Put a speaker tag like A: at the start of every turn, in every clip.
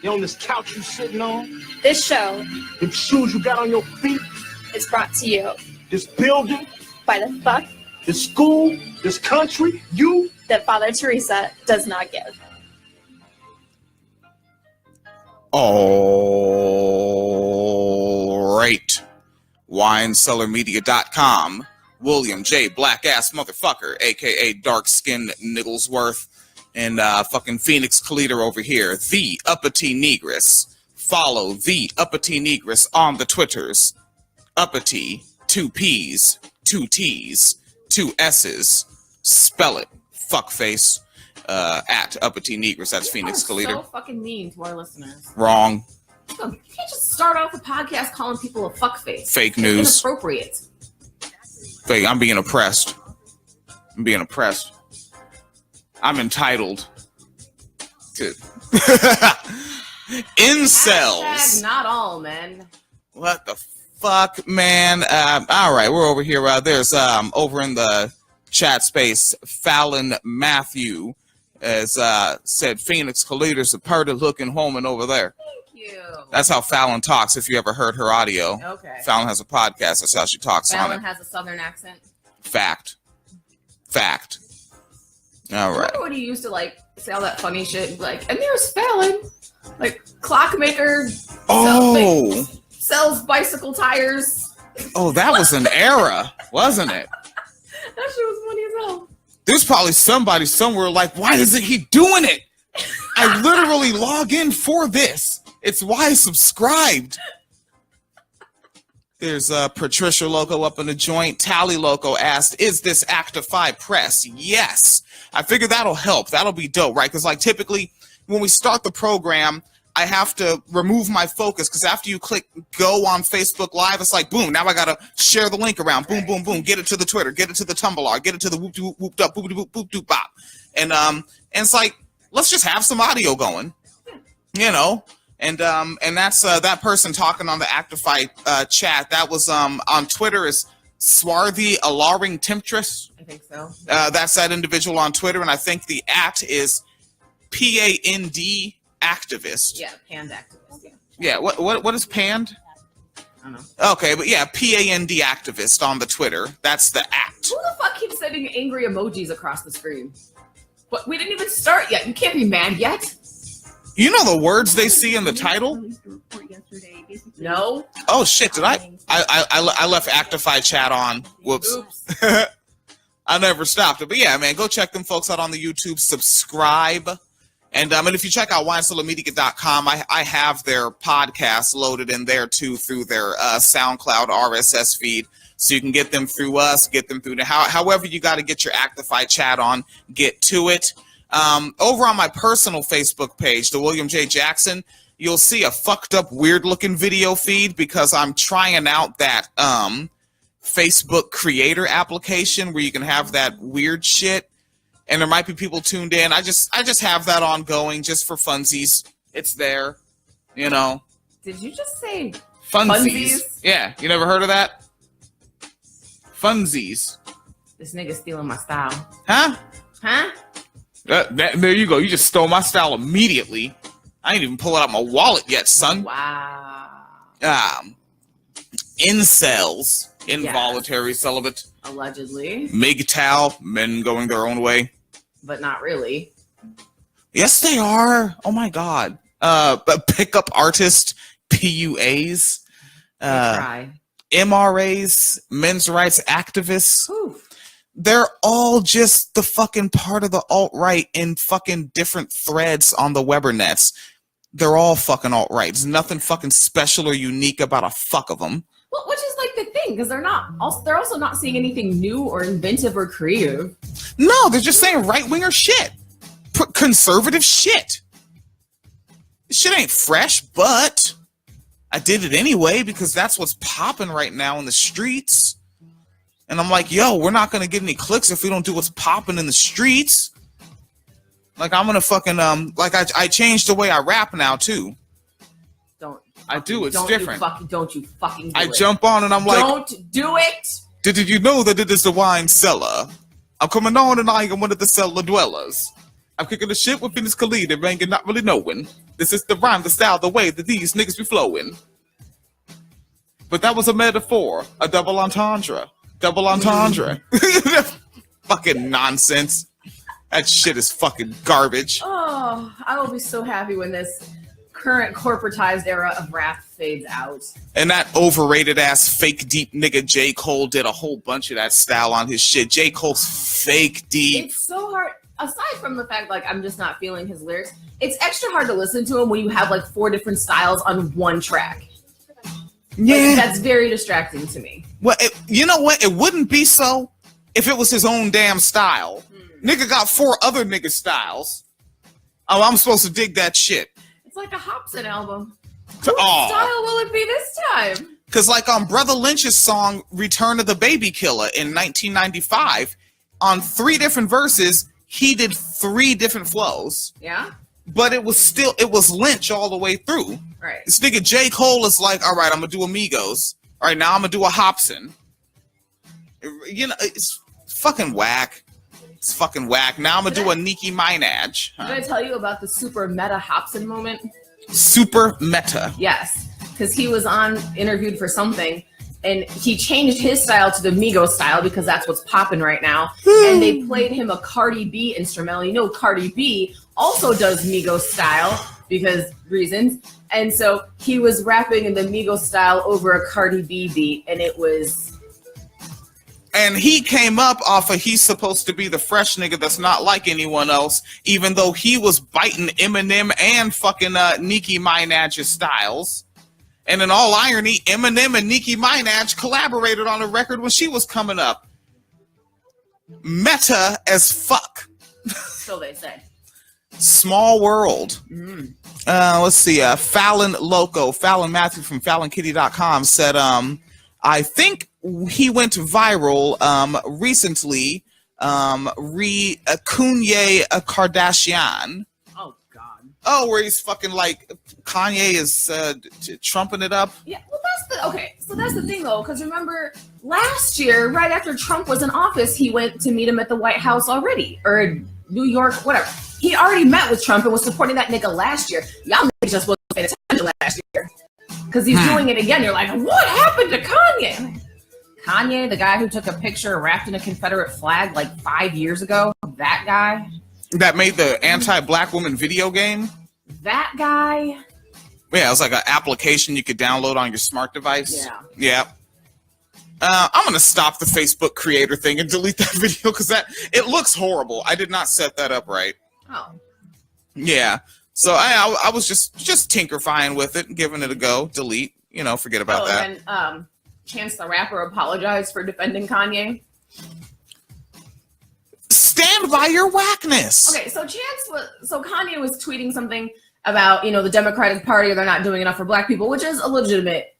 A: You on this couch you sitting on?
B: This show,
A: Them shoes you got on your feet?
B: is brought to you
A: This building?
B: by the fuck
A: This school? This country? You?
B: that Father Teresa does not give.
C: All right. WineCellarMedia.com. William J. Black Ass Motherfucker, aka Dark Skin Nigglesworth, and fucking Phoenix Calida over here, the Uppity Negress. Follow the Uppity Negress on the Twitters. Uppity, 2 P's, 2 T's, 2 S's. Spell it, fuckface. At Uppity Negress. That's Phoenix Calida.
D: So fucking mean to our listeners.
C: Wrong.
D: You can't just start off a podcast calling people a fuckface.
C: Fake news.
D: It's inappropriate.
C: Fake. I'm being oppressed. I'm entitled to incels.
D: Hashtag not all men.
C: What the fuck, man? All right, we're over here. There's over in the chat space, Fallon Matthew has said Phoenix Calida's a purty looking woman over there.
D: Thank you.
C: That's how Fallon talks. If you ever heard her audio,
D: Okay.
C: Fallon has a podcast. That's how she talks on
D: Fallon
C: it.
D: has a southern accent.
C: Fact. All right.
D: Remember when he used to like say all that funny shit? Like, and there's Fallon, like clockmaker.
C: Oh.
D: Sells bicycle tires.
C: Oh, that was an era, wasn't it?
D: That shit was funny as hell.
C: There's probably somebody somewhere like, why isn't he doing it? I literally log in for this. It's why I subscribed. There's Patricia Loco up in the joint. Tally Loco asked, is this Actify Press? Yes. I figured that'll help. That'll be dope, right? Because like typically when we start the program, I have to remove my focus because after you click go on Facebook Live, it's like, boom, now I got to share the link around. Boom, boom, boom. Get it to the Twitter. Get it to the Tumblr. Get it to the whoop, whoop, whoop, up, boop, boop, boop, doop, bop. And it's like, let's just have some audio going, you know? And that's that person talking on the Actify chat. That was on Twitter is Swarthy Alluring Temptress.
D: I think so.
C: That's that individual on Twitter. And I think the @ is PAND activist.
D: Yeah, panned activist.
C: Yeah. What is panned?
D: I don't know.
C: Okay, but yeah, PAND activist on the Twitter. That's the @
D: Who the fuck keeps sending angry emojis across the screen? But we didn't even start yet. You can't be mad yet.
C: You know the words they see in the title?
D: No.
C: Oh shit! Did I left Actify chat on? Whoops.
D: Oops.
C: I never stopped it. But yeah, man, go check them folks out on the YouTube. Subscribe. And if you check out WineCellarMedia.com, I have their podcast loaded in there too through their SoundCloud RSS feed. So you can get them through us, get them through however you got to get your Actify chat on, get to it. Over on my personal Facebook page, the William J. Jackson, you'll see a fucked up, weird looking video feed because I'm trying out that Facebook creator application where you can have that weird shit. And there might be people tuned in. I just have that ongoing just for funsies. It's there, you know.
D: Did you just say
C: funsies? Yeah, you never heard of that? Funsies.
D: This nigga's stealing my style.
C: Huh?
D: Huh?
C: There you go. You just stole my style immediately. I ain't even pull it out my wallet yet, son.
D: Wow.
C: Incels, involuntary celibate.
D: Allegedly.
C: MGTOW, men going their own way.
D: But not really.
C: Yes, they are. Oh my god. Pickup artist, PUAs,
D: Try.
C: MRAs, men's rights activists.
D: Oof.
C: They're all just the fucking part of the alt-right in fucking different threads on the Webernets. They're all fucking alt-right. There's nothing fucking special or unique about a fuck of them.
D: Well, which is like the thing, because they're also not seeing anything new or inventive or creative.
C: No, they're just saying right-winger shit. Conservative shit. This shit ain't fresh, but I did it anyway because that's what's popping right now in the streets. And I'm like, yo, we're not going to get any clicks if we don't do what's popping in the streets. Like, I'm going to fucking, I changed the way I rap now, too. I do. It's different.
D: Don't you fucking do
C: I
D: it.
C: jump on and I'm like,
D: don't do it.
C: Did you know that it is the wine cellar? I'm coming on and I am one of the cellar dwellers. I'm kicking the shit with Phoenix Calida, man, you're not really knowing. This is the rhyme, the style, the way that these niggas be flowing. But that was a metaphor, a double entendre. Double entendre. Fucking nonsense. That shit is fucking garbage.
D: Oh, I will be so happy when this current corporatized era of rap fades out.
C: And that overrated ass fake deep nigga J. Cole did a whole bunch of that style on his shit. J. Cole's fake deep.
D: It's so hard. Aside from the fact, like, I'm just not feeling his lyrics, it's extra hard to listen to him when you have, like, 4 different styles on one track.
C: Yeah.
D: Like, that's very distracting to me.
C: Well, you know what? It wouldn't be so if it was his own damn style. Nigga got 4 other nigga styles. Oh, I'm supposed to dig that shit.
D: It's like a Hobson album.
C: What
D: style will it be this time?
C: Because like on Brother Lynch's song Return of the Baby Killer in 1995, on 3 different verses, he did 3 different flows.
D: Yeah?
C: But it was Lynch all the way through.
D: Right.
C: This nigga J. Cole is like, all right, I'm going to do Amigos. All right, now I'm going to do a Hobson. You know, it's fucking whack. It's fucking whack. Now I'm going to do a Nicki Minaj.
D: Did I tell you about the super meta Hobson moment?
C: Super meta.
D: Yes, because he was interviewed for something, and he changed his style to the Migos style because that's what's popping right now. And they played him a Cardi B instrumental. You know, Cardi B also does Migos style because reasons. And so he was rapping in the Migos style over a Cardi B beat, and it was...
C: And he came up off of he's supposed to be the fresh nigga that's not like anyone else, even though he was biting Eminem and fucking Nicki Minaj's styles. And in all irony, Eminem and Nicki Minaj collaborated on a record when she was coming up. Meta as fuck.
D: So they say.
C: Small world. Let's see. Fallon Matthew from FallonKitty.com said, I think he went viral recently. Kanye Kardashian.
D: Oh God.
C: Oh, where he's fucking like Kanye is trumping it up.
D: Yeah, well, so that's the thing though, because remember last year, right after Trump was in office, he went to meet him at the White House already, or New York, whatever. He already met with Trump and was supporting that nigga last year. Y'all niggas just wasn't paying attention last year because he's doing it again. You're like, what happened to Kanye? Kanye, the guy who took a picture wrapped in a Confederate flag like 5 years ago, that guy.
C: That made the anti-black woman video game?
D: That guy.
C: Yeah, it was like an application you could download on your smart device.
D: Yeah.
C: I'm going to stop the Facebook creator thing and delete that video because it looks horrible. I did not set that up right.
D: Oh.
C: Yeah. So I was just tinkerifying with it and giving it a go. Delete. Forget about that.
D: And Chance the Rapper apologized for defending Kanye.
C: Stand by your whackness.
D: Okay, so Kanye was tweeting something about, the Democratic Party, they're not doing enough for black people, which is a legitimate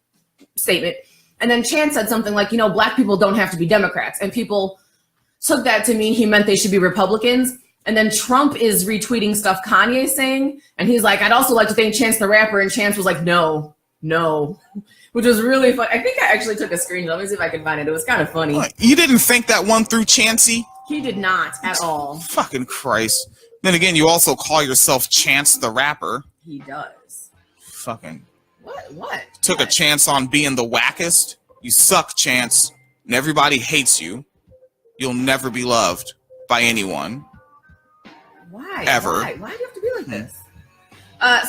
D: statement. And then Chance said something like, black people don't have to be Democrats. And people took that to mean he meant they should be Republicans. And then Trump is retweeting stuff Kanye's saying. And he's like, I'd also like to thank Chance the Rapper. And Chance was like, no, which was really fun. I think I actually took a screenshot. Let me see if I can find it. It was kind of funny.
C: What? You didn't think that one through, Chancey?
D: He did not at all.
C: Fucking Christ. Then again, you also call yourself Chance the Rapper.
D: He does.
C: Fucking.
D: What?
C: Took a chance on being the wackest. You suck, Chance. And everybody hates you. You'll never be loved by anyone.
D: Why?
C: Ever.
D: Why do you have to be like this?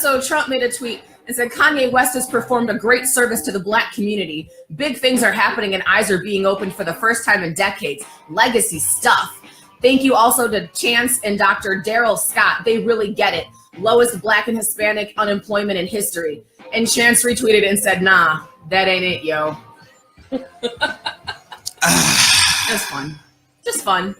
D: So Trump made a tweet and said, Kanye West has performed a great service to the black community. Big things are happening and eyes are being opened for the first time in decades. Legacy stuff. Thank you also to Chance and Dr. Daryl Scott. They really get it. Lowest black and Hispanic unemployment in history. And Chance retweeted and said, nah, that ain't it, yo. Just fun.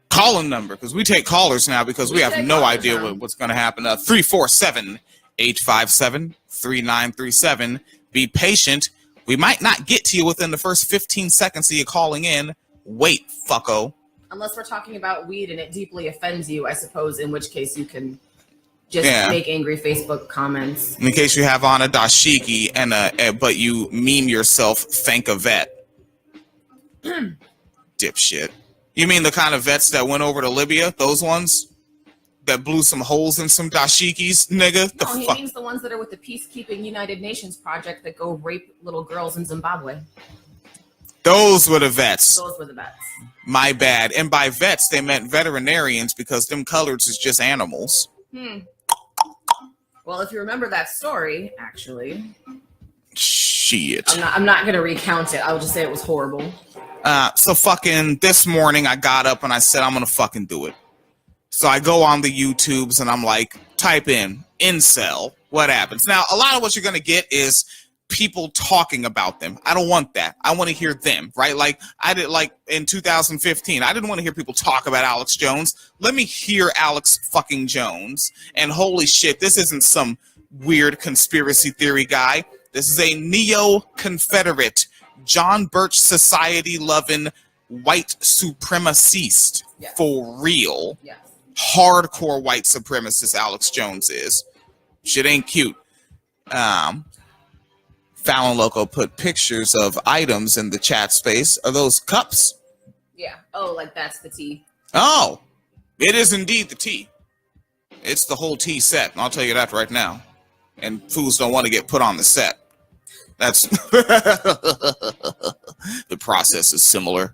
C: Calling number, because we take callers now because we have no idea what's going to happen. 347-857-3937. Be patient. We might not get to you within the first 15 seconds of you calling in. Wait, fucko.
D: Unless we're talking about weed and it deeply offends you, I suppose, in which case you can just make angry Facebook comments.
C: In case you have on a dashiki but you meme yourself, thank a vet. Dipshit. You mean the kind of vets that went over to Libya? Those ones? that blew some holes in some dashikis, nigga.
D: No, he means the ones that are with the Peacekeeping United Nations project that go rape little girls in Zimbabwe.
C: Those were the vets.
D: Those were the vets.
C: My bad. And by vets, they meant veterinarians because them coloreds is just animals.
D: Well, if you remember that story, actually,
C: shit.
D: I'm not gonna recount it. I'll just say it was horrible.
C: So fucking this morning, I got up and I said I'm gonna fucking do it. So I go on the YouTubes and I'm like, type in incel. What happens? Now, a lot of what you're gonna get is people talking about them. I don't want that. I want to hear them, right? Like I did, like in 2015, I didn't want to hear people talk about Alex Jones. Let me hear Alex fucking Jones. And holy shit, this isn't some weird conspiracy theory guy. This is a neo-Confederate, John Birch Society loving white supremacist.
D: Yes.
C: For real.
D: Yes.
C: Hardcore white supremacist Alex Jones is. Shit ain't cute. Fallon Loco put pictures of items in the chat space. Are those cups?
D: Yeah. Oh, like that's the tea.
C: Oh, it is indeed the tea. It's the whole tea set. I'll tell you that right now. And fools don't want to get put on the set. That's the process is similar.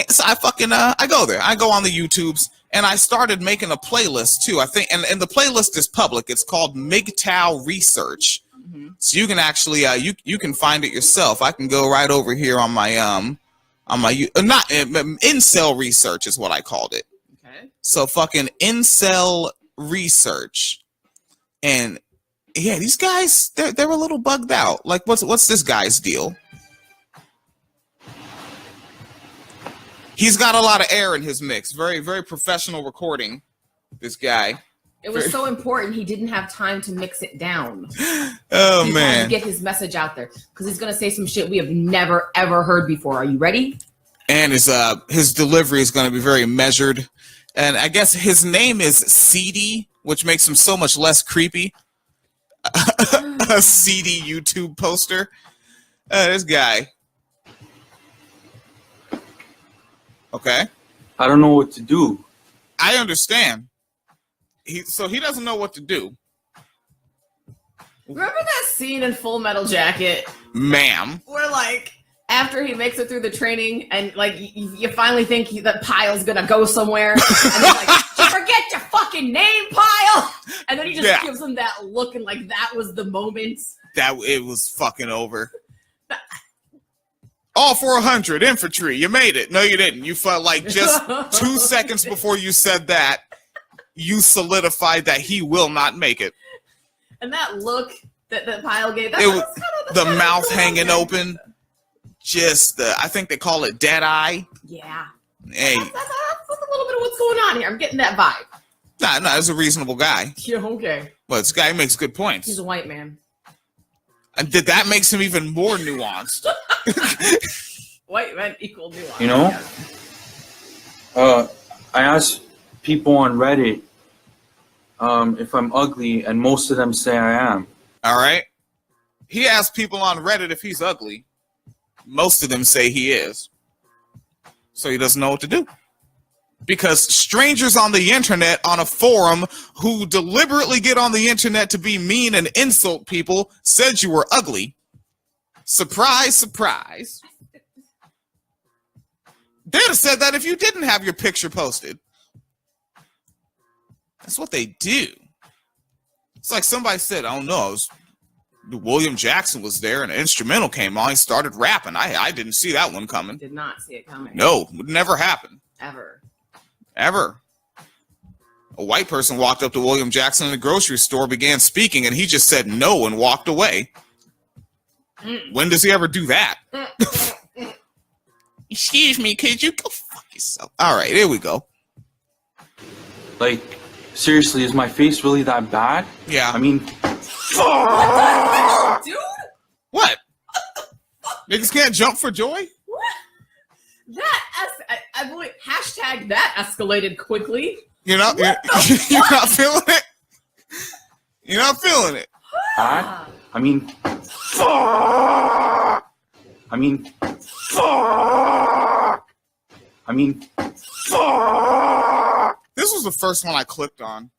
C: So I fucking I go there. I go on the YouTubes. And I started making a playlist too. I think, and the playlist is public. It's called MGTOW Research. So you can actually, you can find it yourself. I can go right over here on my not Incel Research is what I called it.
D: Okay.
C: So fucking Incel Research, and yeah, these guys they're a little bugged out. Like, what's this guy's deal? He's got a lot of air in his mix. Very, very professional recording, this guy.
D: It was so important he didn't have time to mix it down.
C: Oh,
D: he
C: man.
D: wanted to get his message out there because he's going to say some shit we have never, ever heard before. Are you ready?
C: And his delivery is going to be very measured. And I guess his name is Seedy, which makes him so much less creepy. A seedy YouTube poster. This guy. Okay.
E: I don't know what to do.
C: I understand. He doesn't know what to do.
D: Remember that scene in Full Metal Jacket?
C: Ma'am.
D: Where, like, after he makes it through the training and, like, you finally think that Pyle's gonna go somewhere. And then, like, forget your fucking name, Pyle! And then he just gives him that look and, like, that was the moment.
C: That it was fucking over. All 400 infantry, you made it. No, you didn't. You felt like just 2 seconds before you said that, you solidified that he will not make it.
D: And that look that Pyle gave,
C: it was the mouth hanging open. Just I think they call it dead eye.
D: Yeah.
C: Hey,
D: that's a little bit of what's going on here. I'm getting that vibe.
C: No, he's a reasonable guy.
D: Yeah, okay.
C: Well, this guy makes good points.
D: He's a white man.
C: And that makes him even more nuanced.
D: White men equal nuance.
E: You know? I asked people on Reddit if I'm ugly, and most of them say I am.
C: All right. He asked people on Reddit if he's ugly. Most of them say he is. So he doesn't know what to do. Because strangers on the internet on a forum who deliberately get on the internet to be mean and insult people said you were ugly. Surprise, surprise. They'd have said that if you didn't have your picture posted. That's what they do. It's like somebody said, I don't know, William Jackson was there and an instrumental came on. He started rapping. I didn't see that one coming.
D: Did not see it coming.
C: No, would never happen.
D: Ever.
C: A white person walked up to William Jackson in the grocery store, began speaking, and he just said no and walked away. When does he ever do that? Excuse me, could you go fuck yourself? All right, here we go.
E: Like, seriously, is my face really that bad?
C: Yeah.
E: I mean,
D: Dude?
C: What? Niggas can't jump for joy?
D: What? I believe hashtag that escalated quickly.
C: You're not feeling it? You're not feeling it?
E: bad? I mean,
A: Fuck!
C: This was the first one I clicked on.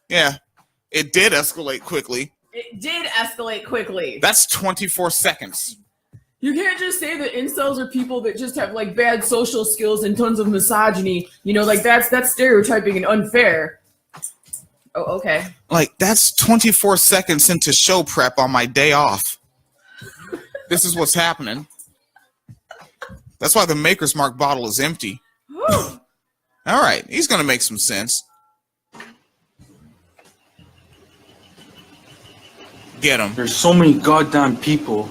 C: Yeah, it did escalate quickly.
D: It did escalate quickly.
C: That's 24 seconds.
D: You can't just say that incels are people that just have like bad social skills and tons of misogyny. You know, like that's stereotyping and unfair. Oh, okay.
C: Like, that's 24 seconds into show prep on my day off. This is what's happening. That's why the Maker's Mark bottle is empty. All right, he's gonna make some sense. Get him.
E: There's so many goddamn people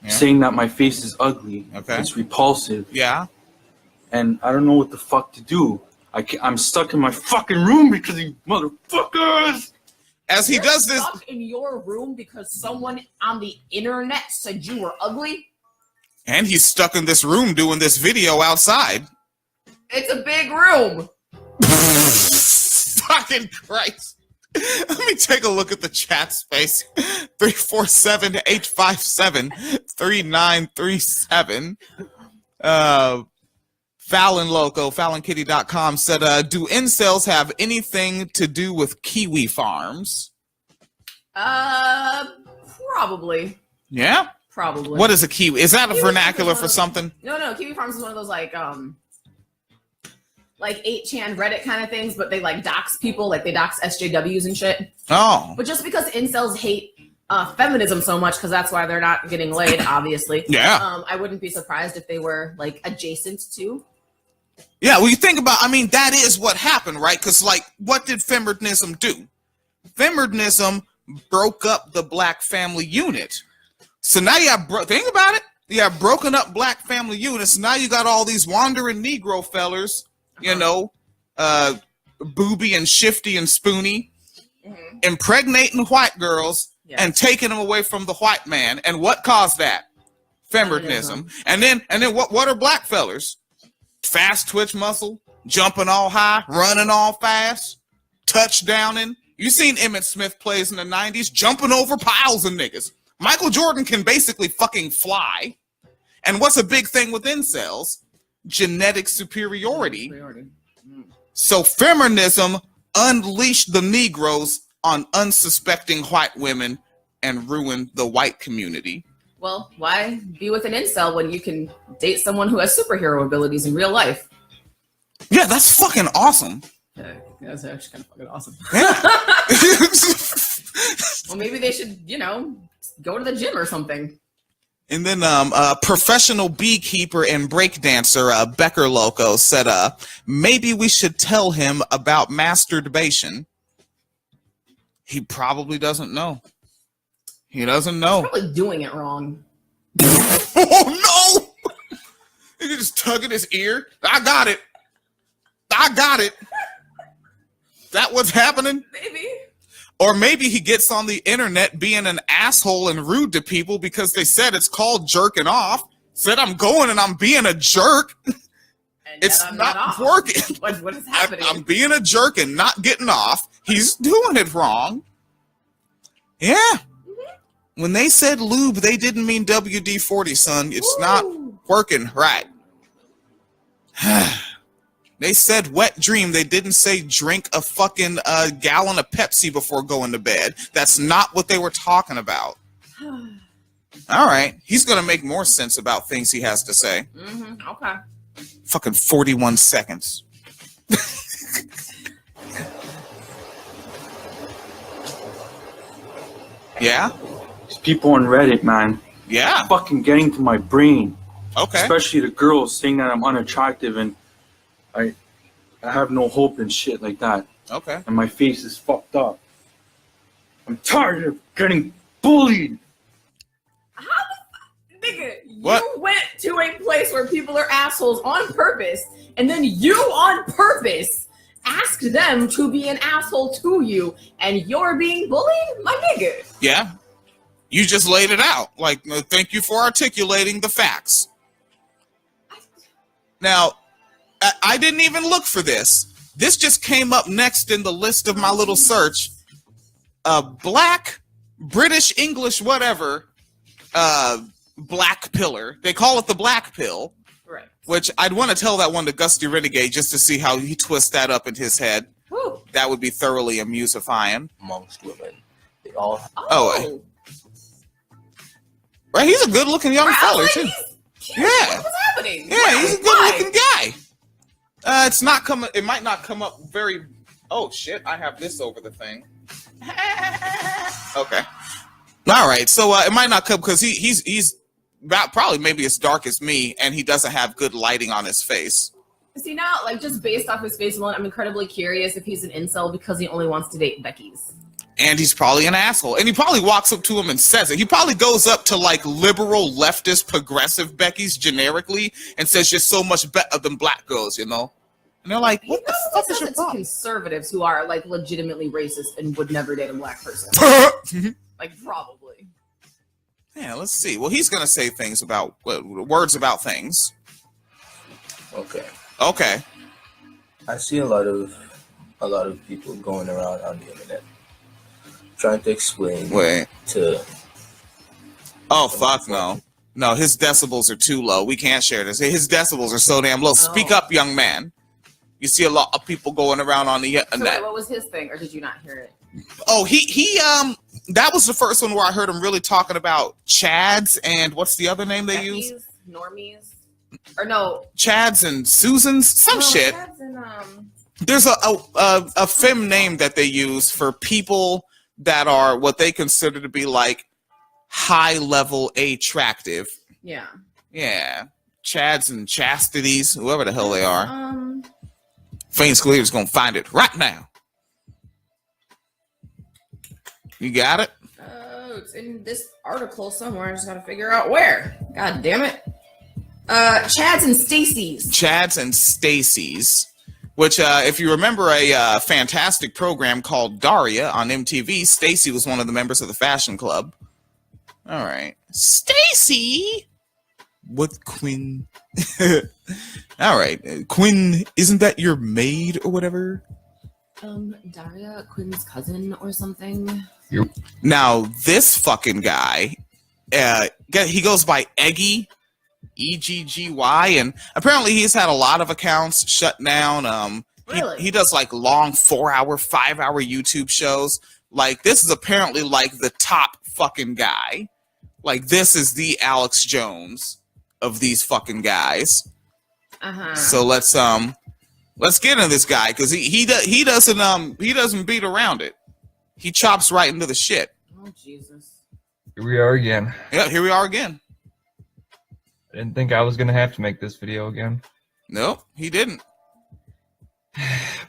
E: saying that my face is ugly.
C: Okay.
E: It's repulsive.
C: Yeah.
E: And I don't know what the fuck to do. I'm stuck in my fucking room because of you motherfuckers.
C: As he does this,
D: Stuck in your room because someone on the internet said you were ugly.
C: and he's stuck in this room doing this video outside.
D: It's a big room.
C: Fucking Christ. Let me take a look at the chat space. 347-857-3937. Fallon Loco, FallonKitty.com said, do incels have anything to do with kiwi farms?
D: Probably.
C: Yeah?
D: Probably.
C: What is a kiwi? Is that a
D: Kiwi
C: vernacular
D: farms
C: for
D: is
C: something?
D: No, Kiwi Farms is one of those like 8chan Reddit kind of things, but they like dox people, like they dox SJWs and shit.
C: Oh.
D: But just because incels hate feminism so much, because that's why they're not getting laid, obviously.
C: Yeah.
D: I wouldn't be surprised if they were like adjacent to.
C: Yeah, well, you think about, I mean, that is what happened, right? Because, like, what did feminism do? Feminism broke up the black family unit. So now you have, think about it. You have broken up black family units. Now you got all these wandering Negro fellers, you know, Booby and Shifty and Spoony, impregnating white girls and taking them away from the white man. And what caused that? Feminism. And then what are black fellers? Fast twitch muscle, jumping all high, running all fast, touchdowning. You seen Emmitt Smith plays in the 90s, jumping over piles of niggas. Michael Jordan can basically fucking fly. And what's a big thing with incels? Genetic superiority. So feminism unleashed the Negroes on unsuspecting white women and ruined the white community.
D: Well, why be with an incel when you can date someone who has superhero abilities in real life?
C: Yeah, that's fucking awesome.
D: That's actually kind of fucking awesome.
C: Yeah.
D: Well, maybe they should, you know, go to the gym or something.
C: And then professional beekeeper and breakdancer Becker Loco said, maybe we should tell him about masturbation. He probably doesn't know. He doesn't know.
D: He's probably doing it wrong.
C: Oh, no! He's just tugging his ear. I got it. That what's happening?
D: Maybe.
C: Or maybe he gets on the internet being an asshole and rude to people because they said it's called jerking off. Said I'm going and I'm being a jerk.
D: And
C: it's
D: I'm
C: not working.
D: What is happening?
C: I'm being a jerk and not getting off. He's doing it wrong. Yeah. When they said lube, they didn't mean WD-40, son. It's not working right. They said wet dream. They didn't say drink a fucking gallon of Pepsi before going to bed. That's not what they were talking about. All right. He's going to make more sense about things he has to say.
D: Okay.
C: Fucking 41 seconds. Yeah?
E: These people on Reddit, man.
C: Yeah.
E: Fucking getting to my brain.
C: Okay.
E: Especially the girls saying that I'm unattractive and I have no hope and shit like that.
C: Okay.
E: And my face is fucked up. I'm tired of getting bullied.
D: How the nigga,
C: What?
D: you went to a place where people are assholes on purpose, and then you on purpose asked them to be an asshole to you, and you're being bullied? My nigga.
C: Yeah. You just laid it out. Like, thank you for articulating the facts. Now, I didn't even look for this. This just came up next in the list of my little search. Black, British, English, whatever, black pillar. They call it the black pill.
D: Right.
C: Which I'd want to tell that one to Gusty Renegade just to see how he twists that up in his head.
D: Whew.
C: That would be thoroughly amusifying.
F: Amongst women, they all.
C: Oh. Right, he's a good-looking young fella too. Yeah.
D: What's happening?
C: Yeah, he's a good-looking guy. It's not coming. It might not come up very. Oh shit! I have this over the thing. Okay. All right. So it might not come because he's about probably maybe as dark as me, and he doesn't have good lighting on his face.
D: See now, like just based off his face alone, I'm incredibly curious if he's an incel because he only wants to date Becky's.
C: And he's probably an asshole. And he probably walks up to him and says it. He probably goes up to like liberal, leftist, progressive Becky's generically and says, "You're so much better than black girls," you know? And they're like, "What the fuck is your
D: It's
C: problem?"
D: conservatives who are like legitimately racist and would never date a black person. Like probably.
C: Yeah, let's see. Well, he's going to say things about words about things.
F: Okay.
C: Okay.
F: I see a lot of people going around on the internet trying to explain
C: Wait.
F: to.
C: Oh, fuck no. No, his decibels are too low. We can't share this. His decibels are so damn low. Speak up, young man. You see a lot of people going around on the
D: So
C: internet.
D: wait, what was his thing, or did you not hear it?
C: Oh, he that was the first one where I heard him really talking about Chads and what's the other name they use?
D: Becky's, Normies, or no?
C: Chads and Susans, some
D: no,
C: shit.
D: Chad's in,
C: There's a fem name that they use for people that are what they consider to be like high level attractive.
D: Yeah.
C: Yeah, Chads and Chastities, whoever the hell they are. Faints Clear's gonna find it right now. You got it?
D: Oh, it's in this article somewhere. I just gotta figure out where. God damn it. Chads and Stacy's.
C: Chads and Stacy's, which, if you remember a fantastic program called Daria on MTV, Stacy was one of the members of the fashion club. All right. Stacy! What, Quinn? All right. Quinn, isn't that your maid or whatever?
D: Daria, Quinn's cousin or something.
C: Now, this fucking guy, he goes by Eggy, E-G-G-Y, and apparently he's had a lot of accounts shut down.
D: Really?
C: He does like long 4-hour, 5-hour YouTube shows. Like, this is apparently like the top fucking guy. Like, this is the Alex Jones of these fucking guys. So let's get into this guy because he doesn't beat around it. He chops right into the shit.
D: Oh Jesus!
G: Here we are again.
C: Yeah, here we are again.
G: I didn't think I was going to have to make this video again.
C: Nope, he didn't.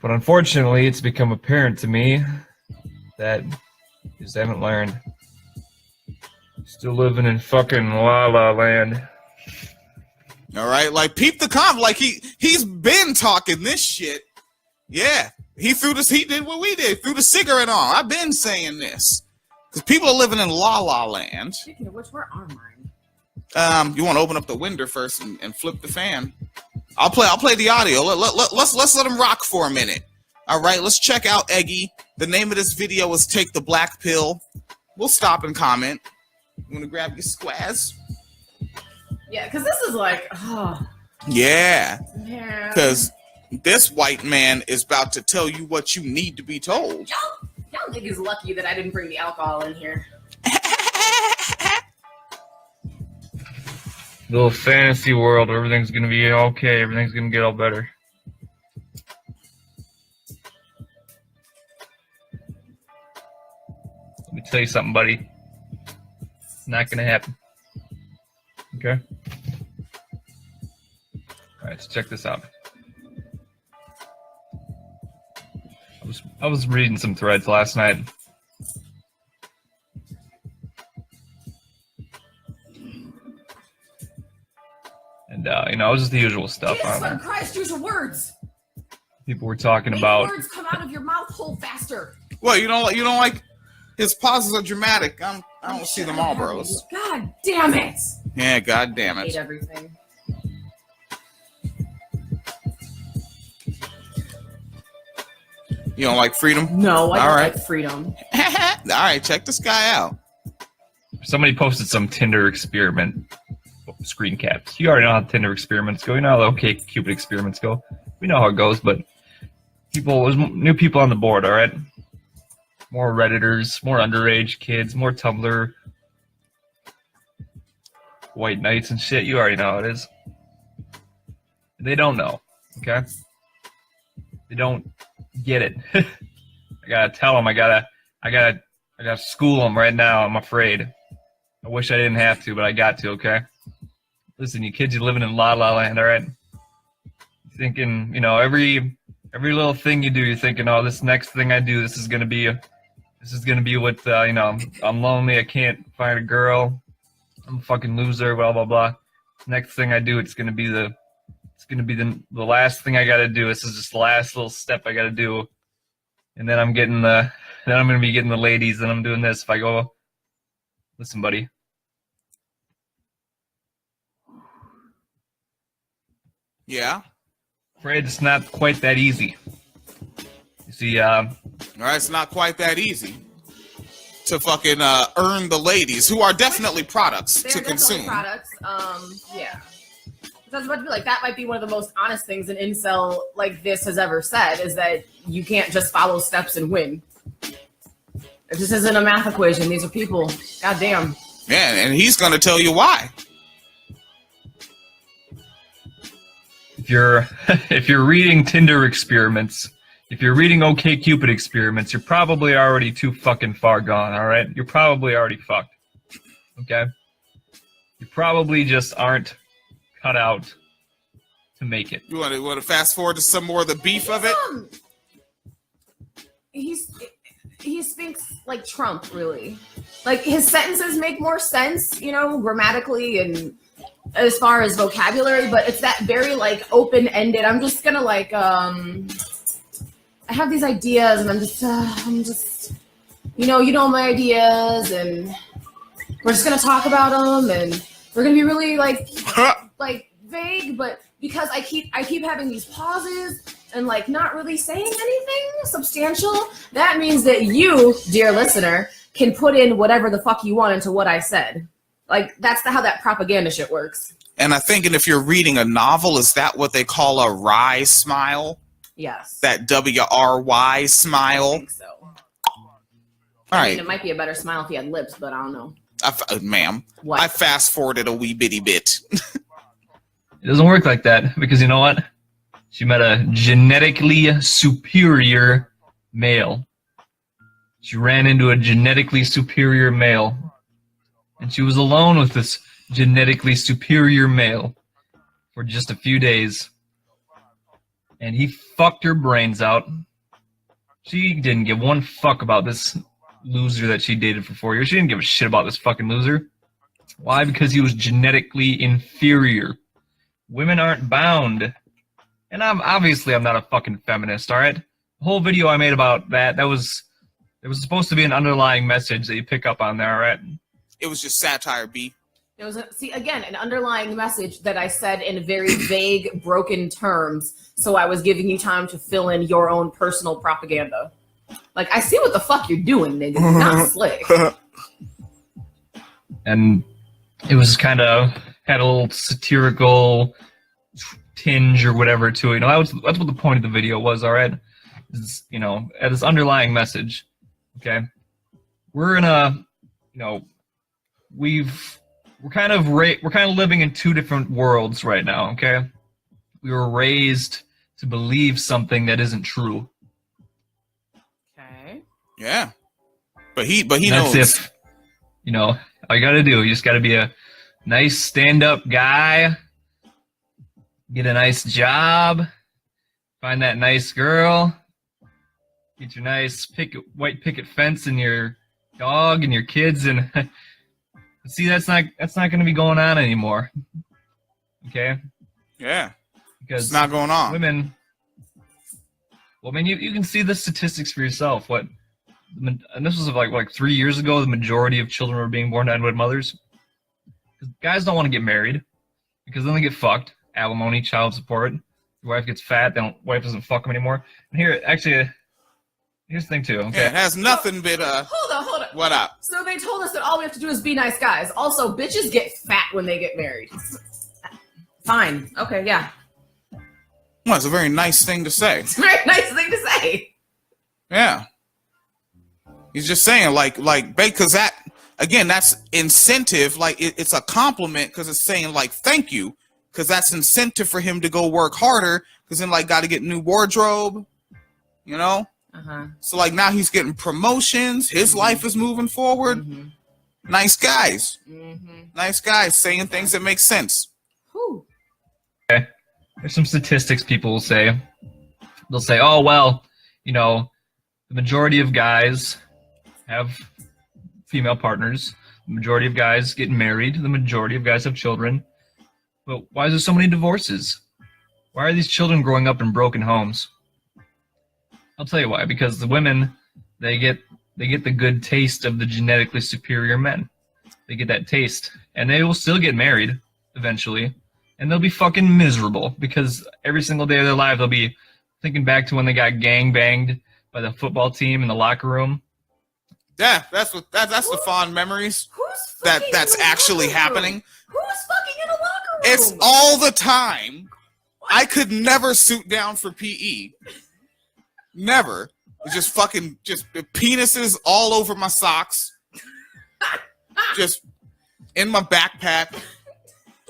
G: But unfortunately, it's become apparent to me that you just haven't learned. Still living in fucking La La Land.
C: All right, like peep the comp. Like he's been talking this shit. Yeah, he did what we did. Threw the cigarette on. I've been saying this because people are living in La La Land.
D: Speaking of which, where are mine?
C: You want to open up the window first and flip the fan. I'll play the audio. Let's let him rock for a minute. All right, let's check out Eggy. The name of this video is "Take the Black Pill." We'll stop and comment. You want to grab your squares?
D: Yeah, because this is like,
C: Yeah,
D: yeah.
C: because this white man is about to tell you what you need to be told.
D: Y'all niggas lucky that I didn't bring the alcohol in here.
G: Little fantasy world where everything's going to be okay. Everything's going to get all better. Let me tell you something, buddy. It's not going to happen. Okay? Alright, so check this out. I was reading some threads last night. And, it was just the usual stuff.
D: Jesus, for Christ, use your words.
G: People were talking
D: Make
G: about...
D: words come out of your mouth hole faster.
C: Well, you don't like his pauses are dramatic. I don't see them all, bros.
D: God damn it.
C: Yeah, god damn
D: I hate
C: it.
D: everything.
C: You don't like freedom?
D: No, I
C: All
D: don't
C: right.
D: like freedom.
C: All right, check this guy out.
G: Somebody posted some Tinder experiment screen caps. You already know how Tinder experiments go. You know how the OK Cupid experiments go. We know how it goes, but there's new people on the board, all right? More Redditors, more underage kids, more Tumblr, white knights and shit. You already know how it is. They don't know, okay? They don't get it. I gotta tell them. I gotta school them right now. I'm afraid. I wish I didn't have to, but I got to. Okay. Listen, you kids, you're living in La La Land, all right? You're thinking, every little thing you do, you're thinking, oh, this next thing I do, this is gonna be what, I'm lonely, I can't find a girl, I'm a fucking loser, blah blah blah. Next thing I do, it's gonna be the last thing I gotta do. This is just the last little step I gotta do, and then I'm gonna be getting the ladies, and I'm doing this. If I go, listen, buddy.
C: Yeah.
G: Afraid it's not quite that easy. You see,
C: All right, it's not quite that easy to fucking earn the ladies, who are definitely products to consume.
D: Products. Yeah. I was about to be like, that might be one of the most honest things an incel like this has ever said, is that you can't just follow steps and win. This isn't a math equation. These are people. God damn.
C: Yeah, and he's gonna tell you why.
G: If you're reading Tinder experiments, if you're reading OK Cupid experiments, you're probably already too fucking far gone, all right? You're probably already fucked. Okay? You probably just aren't cut out to make it.
C: You want to fast forward to some more of the beef of it?
D: He speaks like Trump, really. Like, his sentences make more sense, grammatically and as far as vocabulary, but it's that very, like, open-ended. I'm just gonna, like, I have these ideas, and I'm just, you know my ideas, and we're just gonna talk about them, and we're gonna be really, like vague, but because I keep having these pauses and, like, not really saying anything substantial, that means that you, dear listener, can put in whatever the fuck you want into what I said. Like, that's how that propaganda shit works.
C: And I think, and if you're reading a novel, is that what they call a wry smile?
D: Yes.
C: That WRY smile?
D: I think so.
C: All
D: I
C: right.
D: mean, it might be a better smile if he had lips, but I don't know.
C: Ma'am,
D: What?
C: I fast forwarded a wee bitty bit.
G: It doesn't work like that, because you know what? She met a genetically superior male. She ran into a genetically superior male. And she was alone with this genetically superior male for just a few days. And he fucked her brains out. She didn't give one fuck about this loser that she dated for 4 years. She didn't give a shit about this fucking loser. Why? Because he was genetically inferior. Women aren't bound. And I'm not a fucking feminist, all right? The whole video I made about that was supposed to be an underlying message that you pick up on there, all right?
C: It was just satire, B.
D: It was, an underlying message that I said in very vague, broken terms, so I was giving you time to fill in your own personal propaganda. Like, I see what the fuck you're doing, nigga. Not slick.
G: And it was kind of had a little satirical tinge or whatever to it. That's what the point of the video was, all right? Is, at this underlying message, okay? We're in a, we're kind of living in two different worlds right now, okay? We were raised to believe something that isn't true.
D: Okay.
C: Yeah. But he
G: That's
C: knows.
G: if, all you gotta do, you just gotta be a nice stand-up guy, get a nice job, find that nice girl, get your nice white picket fence and your dog and your kids, and see, that's not going to be going on anymore. Okay?
C: Yeah.
G: Because
C: It's not going on.
G: Women. Well, I mean, you can see the statistics for yourself. And this was like 3 years ago. The majority of children were being born to unwed mothers. Because guys don't want to get married, because then they get fucked. Alimony, child support. Your wife gets fat. Wife doesn't fuck them anymore. And here, actually, Here's the thing too.
C: Yeah,
G: Okay.
C: it has nothing but
D: Hold on.
C: what up?
D: So they told us that all we have to do is be nice guys. Also, bitches get fat when they get married. Fine. Okay, yeah.
C: Well, it's a very nice thing to say.
D: It's a very nice thing to say.
C: Yeah. He's just saying, because that, again, that's incentive. Like, it's a compliment because it's saying, like, thank you. Because that's incentive for him to go work harder. Because then, like, got to get new wardrobe, you know?
D: Uh-huh.
C: So, like, now he's getting promotions. His life is moving forward.
D: Mm-hmm.
C: Nice guys.
D: Mm-hmm.
C: Nice guys saying things that make sense.
D: Whew.
G: There's some statistics people will say. They'll say, oh, well, you know, the majority of guys have female partners. The majority of guys get married. The majority of guys have children. But why is there so many divorces? Why are these children growing up in broken homes? I'll tell you why. Because the women, they get the good taste of the genetically superior men. They get that taste. And they will still get married eventually. And they'll be fucking miserable because every single day of their life they'll be thinking back to when they got gangbanged by the football team in the locker room.
C: Yeah, that's the fond memories
D: Who's fucking
C: that's
D: in a
C: actually
D: locker room?
C: happening.
D: Who's fucking in a locker room?
C: It's all the time. I could never suit down for PE. Never. It's just fucking penises all over my socks. Just in my backpack.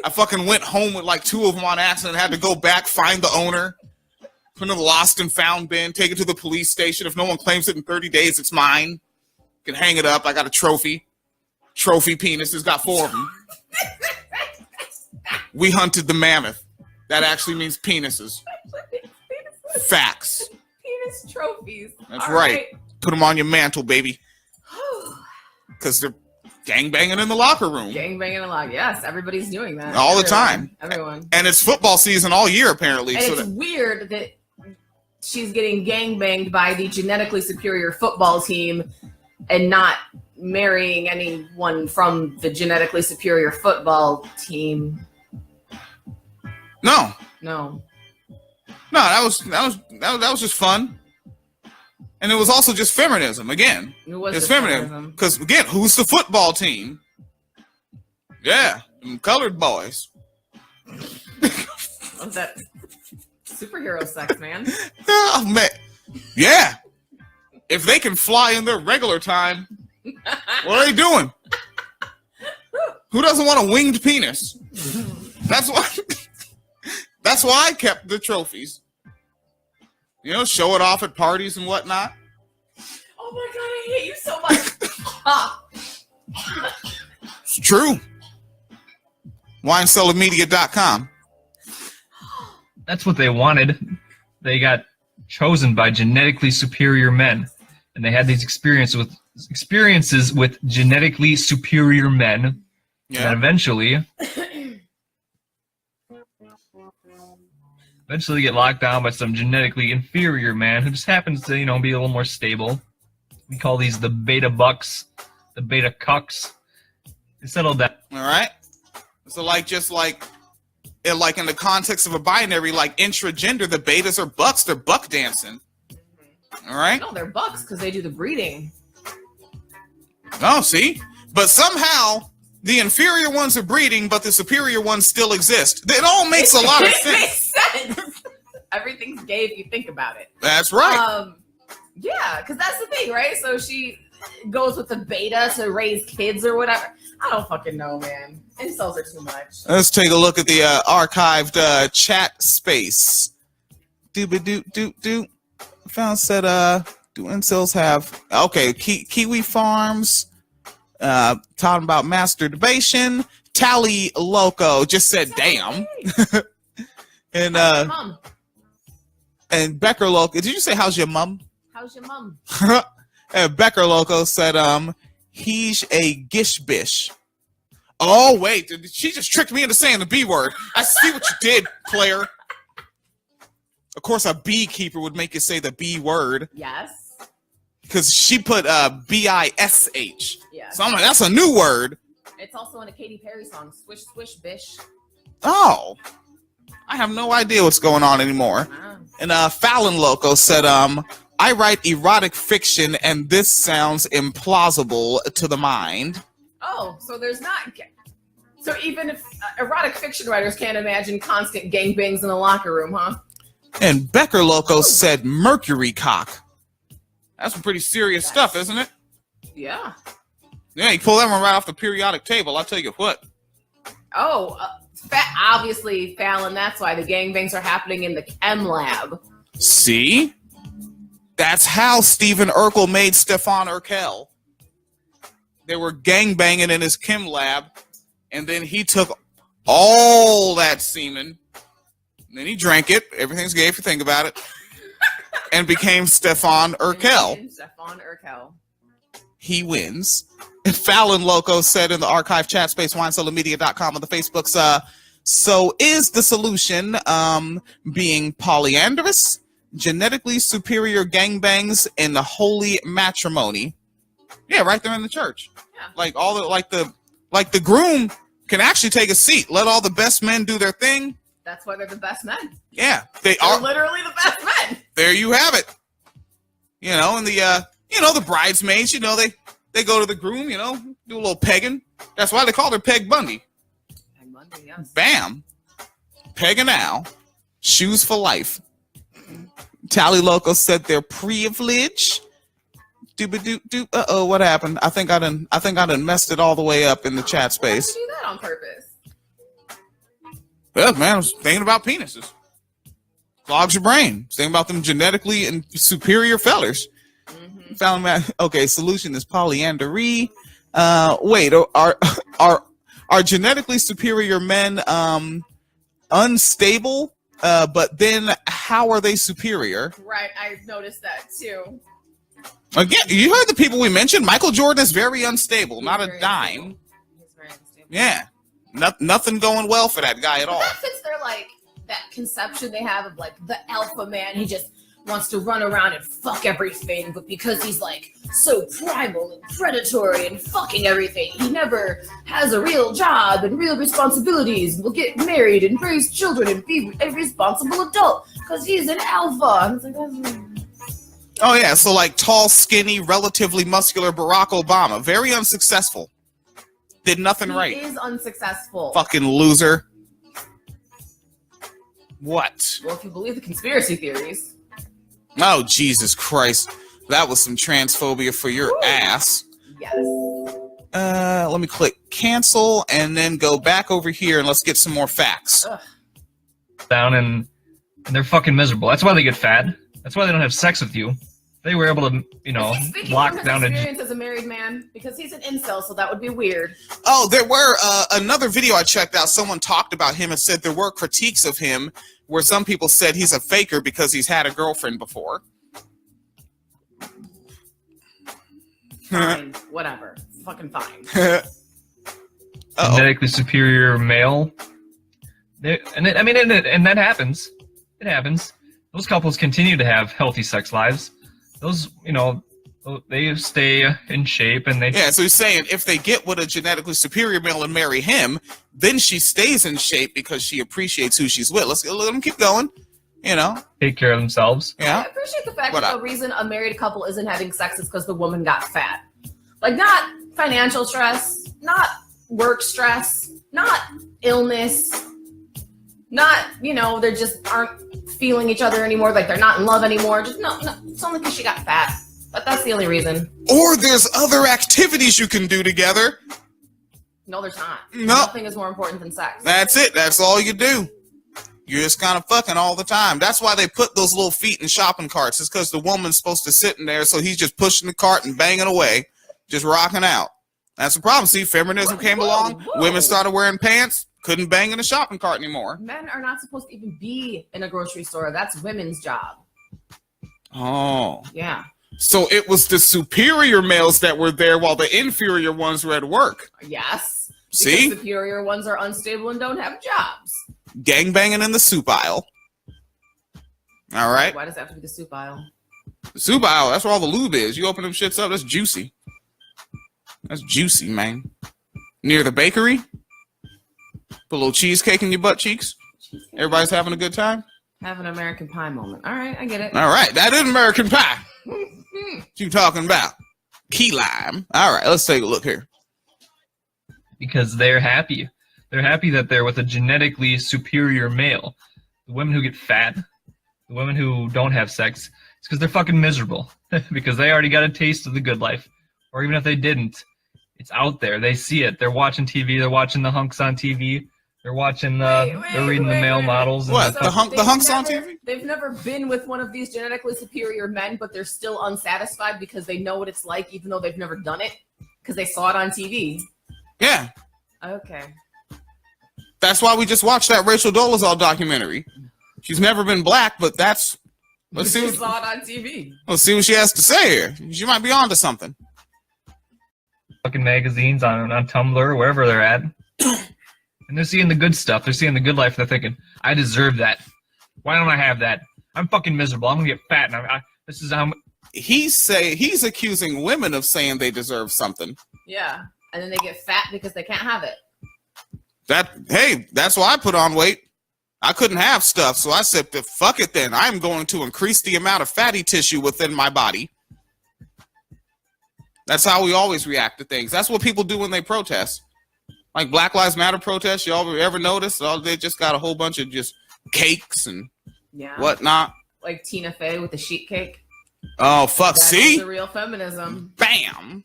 C: I fucking went home with like 2 of them on accident. Had to go back, find the owner, put in the lost and found bin, take it to the police station. If no one claims it in 30 days, it's mine. Can hang it up. I got a trophy. Trophy penises. Got 4 of them. We hunted the mammoth. That actually means penises. Facts.
D: Penis trophies.
C: That's
D: All
C: right. Put them on your mantle, baby. Because they're gangbanging in the locker room.
D: Gangbanging a lot. Yes, everybody's doing that.
C: All the time.
D: Everyone.
C: And it's football season all year, apparently.
D: And
C: So
D: it's weird that she's getting gangbanged by the genetically superior football team and not marrying anyone from the genetically superior football team.
C: No,
D: That
C: that was just fun. And it was also just feminism again. It's feminism. Because again, who's the football team? Yeah, them colored boys.
D: What's that? Superhero sex, man.
C: Oh, man. Yeah. If they can fly in their regular time, what are they doing? Who doesn't want a winged penis? That's why. That's why I kept the trophies. You know, show it off at parties and whatnot.
D: Oh my god, I hate you so much.
C: It's true. WineCellarMedia.com.
G: That's what they wanted. They got chosen by genetically superior men, and they had these experiences with genetically superior men.
C: Yeah.
G: And eventually get locked down by some genetically inferior man who just happens to, you know, be a little more stable. We call these the beta bucks, the beta cucks. They settled that.
C: All right. So, like in the context of a binary, like intragender, the betas are bucks. They're buck dancing. All right.
D: No, they're bucks because they do the breeding.
C: Oh, see? But somehow the inferior ones are breeding, but the superior ones still exist. It all makes a lot of
D: It
C: sense.
D: makes sense. Everything's gay if you think about it.
C: That's right.
D: Yeah, because that's the thing, right? So she goes with the beta to raise kids or whatever. I don't fucking know, man. Incels are too much.
C: Let's take a look at the archived chat space. Doop. Found said, do incels have... Okay, Kiwi Farms. Talking about masturbation. Tally Loco just said, damn. And
D: Mom,
C: and Becker Loco, did you say how's your mom?
D: how's your mom?
C: And Becker Loco said, he's a gish bish. Oh wait, she just tricked me into saying the B word. I see what you did, player. Of course, a beekeeper would make you say the B word
D: Yes.
C: because she put bish.
D: Yes.
C: So I'm like, that's a new word.
D: It's also in a Katy Perry song, Swish Swish Bish.
C: Oh, I have no idea what's going on anymore.
D: Wow.
C: And Fallon Loco said, I write erotic fiction, and this sounds implausible to the mind.
D: Oh, so there's not. So even if erotic fiction writers can't imagine constant gangbangs in a locker room, huh?
C: And Becker Loco said Mercury cock. That's some pretty serious stuff, isn't it?
D: Yeah.
C: Yeah, you pull that one right off the periodic table. I'll tell you what.
D: Oh, obviously, Fallon, that's why the gangbangs are happening in the chem lab.
C: See? That's how Stephen Urkel made Stefan Urkel. They were gangbanging in his chem lab, and then he took all that semen, and then he drank it. Everything's gay if you think about it. And became Stefan Urkel.
D: Stefan Urkel.
C: He wins. Fallon Loco said in the archive chat space, winesolomedia.com on the Facebooks, so is the solution being polyandrous, genetically superior gangbangs, and the holy matrimony? Yeah, right there in the church.
D: Yeah.
C: Like the groom can actually take a seat. Let all the best men do their thing.
D: That's why they're the best men.
C: Yeah,
D: They're literally the best men.
C: There you have it. You know, and the bridesmaids, they go to the groom, do a little pegging. That's why they call her Peg Bundy.
D: Peg Bundy, yes.
C: Bam. Pegging now. Shoes for life. Tally Loco said they're privilege. Doop. Uh-oh, what happened? I think I done messed it all the way up in the chat space.
D: Why would you do that on purpose?
C: Well, man, I was thinking about penises. Clogs your brain. I was thinking about them genetically and superior fellers.
D: Mm-hmm.
C: Found that. Okay, solution is polyandry. Wait, are genetically superior men unstable? But then how are they superior?
D: Right, I noticed that too.
C: Again, you heard the people we mentioned. Michael Jordan is very unstable,
D: He's
C: not a
D: very
C: dime.
D: unstable. He's very unstable.
C: Yeah, nothing going well for that guy at
D: But
C: all.
D: that fits their that conception they have of the alpha man. He just wants to run around and fuck everything, but because he's so primal and predatory and fucking everything, he never has a real job and real responsibilities. Will get married and raise children and be a responsible adult because he's an alpha. And it's
C: Oh yeah, so tall, skinny, relatively muscular Barack Obama, very unsuccessful. Did nothing right.
D: He is unsuccessful.
C: Fucking loser. What?
D: Well, if you believe the conspiracy theories.
C: Oh, Jesus Christ. That was some transphobia for your ass.
D: Yes.
C: Let me click cancel and then go back over here and let's get some more facts.
D: Ugh.
G: Down and they're fucking miserable. That's why they get fat. That's why they don't have sex with you. They were able to,
D: Is he speaking
G: lock
D: from his
G: down
D: experience as a married man? Because he's an incel, so that would be weird.
C: Oh, there were another video I checked out. Someone talked about him and said there were critiques of him where some people said he's a faker because he's had a girlfriend before.
D: Fine. Whatever. Fucking fine.
G: genetically superior male. And that happens. It happens. Those couples continue to have healthy sex lives. Those, they stay in shape and they.
C: Yeah, so he's saying if they get with a genetically superior male and marry him, then she stays in shape because she appreciates who she's with. Let them keep going.
G: Take care of themselves.
C: Yeah.
D: I appreciate the fact
C: What
D: that
C: up?
D: the reason a married couple isn't having sex is because the woman got fat. Not financial stress, not work stress, not illness, not, they just aren't feeling each other anymore, they're not in love anymore. Just no, it's only because she got fat. But that's the only reason.
C: Or there's other activities you can do together.
D: No, there's not.
C: No.
D: Nothing is more important than sex.
C: That's it. That's all you do. You're just kind of fucking all the time. That's why they put those little feet in shopping carts. It's because the woman's supposed to sit in there, so he's just pushing the cart and banging away, just rocking out. That's the problem. See, feminism came along. Women started wearing pants, couldn't bang in a shopping cart anymore.
D: Men are not supposed to even be in a grocery store. That's women's job.
C: Oh.
D: Yeah.
C: So it was the superior males that were there while the inferior ones were at work.
D: Yes.
C: See?
D: Because superior ones are unstable and don't have jobs.
C: Gangbanging in the soup aisle. All right.
D: Why does that have to be the soup aisle?
C: The soup aisle, that's where all the lube is. You open them shits up, that's juicy. That's juicy, man. Near the bakery. Put a little cheesecake in your butt cheeks. Everybody's having a good time.
D: Have an American Pie moment. All right, I get it.
C: All right, that is American Pie. What you talking about? Key lime. All right, let's take a look here.
G: Because they're happy. They're happy that they're with a genetically superior male. The women who get fat, the women who don't have sex, it's because they're fucking miserable. Because they already got a taste of the good life. Or even if they didn't, it's out there. They see it. They're watching TV. They're watching the hunks on TV. They're watching. They're reading the male models. And
C: What?
G: stuff.
C: The hunks on TV?
D: They've never been with one of these genetically superior men, but they're still unsatisfied because they know what it's like, even though they've never done it, because they saw it on TV.
C: Yeah.
D: Okay.
C: That's why we just watched that Rachel Dolezal documentary. She's never been black, but that's let's see
D: She saw it on TV.
C: let's see what she has to say here. She might be onto something.
G: Fucking magazines on Tumblr, wherever they're at. And they're seeing the good stuff. They're seeing the good life. They're thinking, I deserve that. Why don't I have that? I'm fucking miserable. I'm gonna get fat, and this is how.
C: He's accusing women of saying they deserve something.
D: Yeah, and then they get fat because they can't have it.
C: That's why I put on weight. I couldn't have stuff, so I said, fuck it then. I'm going to increase the amount of fatty tissue within my body. That's how we always react to things. That's what people do when they protest. Like Black Lives Matter protests, y'all ever notice? They just got a whole bunch of just cakes and whatnot.
D: Like Tina Fey with the sheet cake.
C: Oh, fuck,
D: That
C: see?
D: is the real feminism.
C: Bam!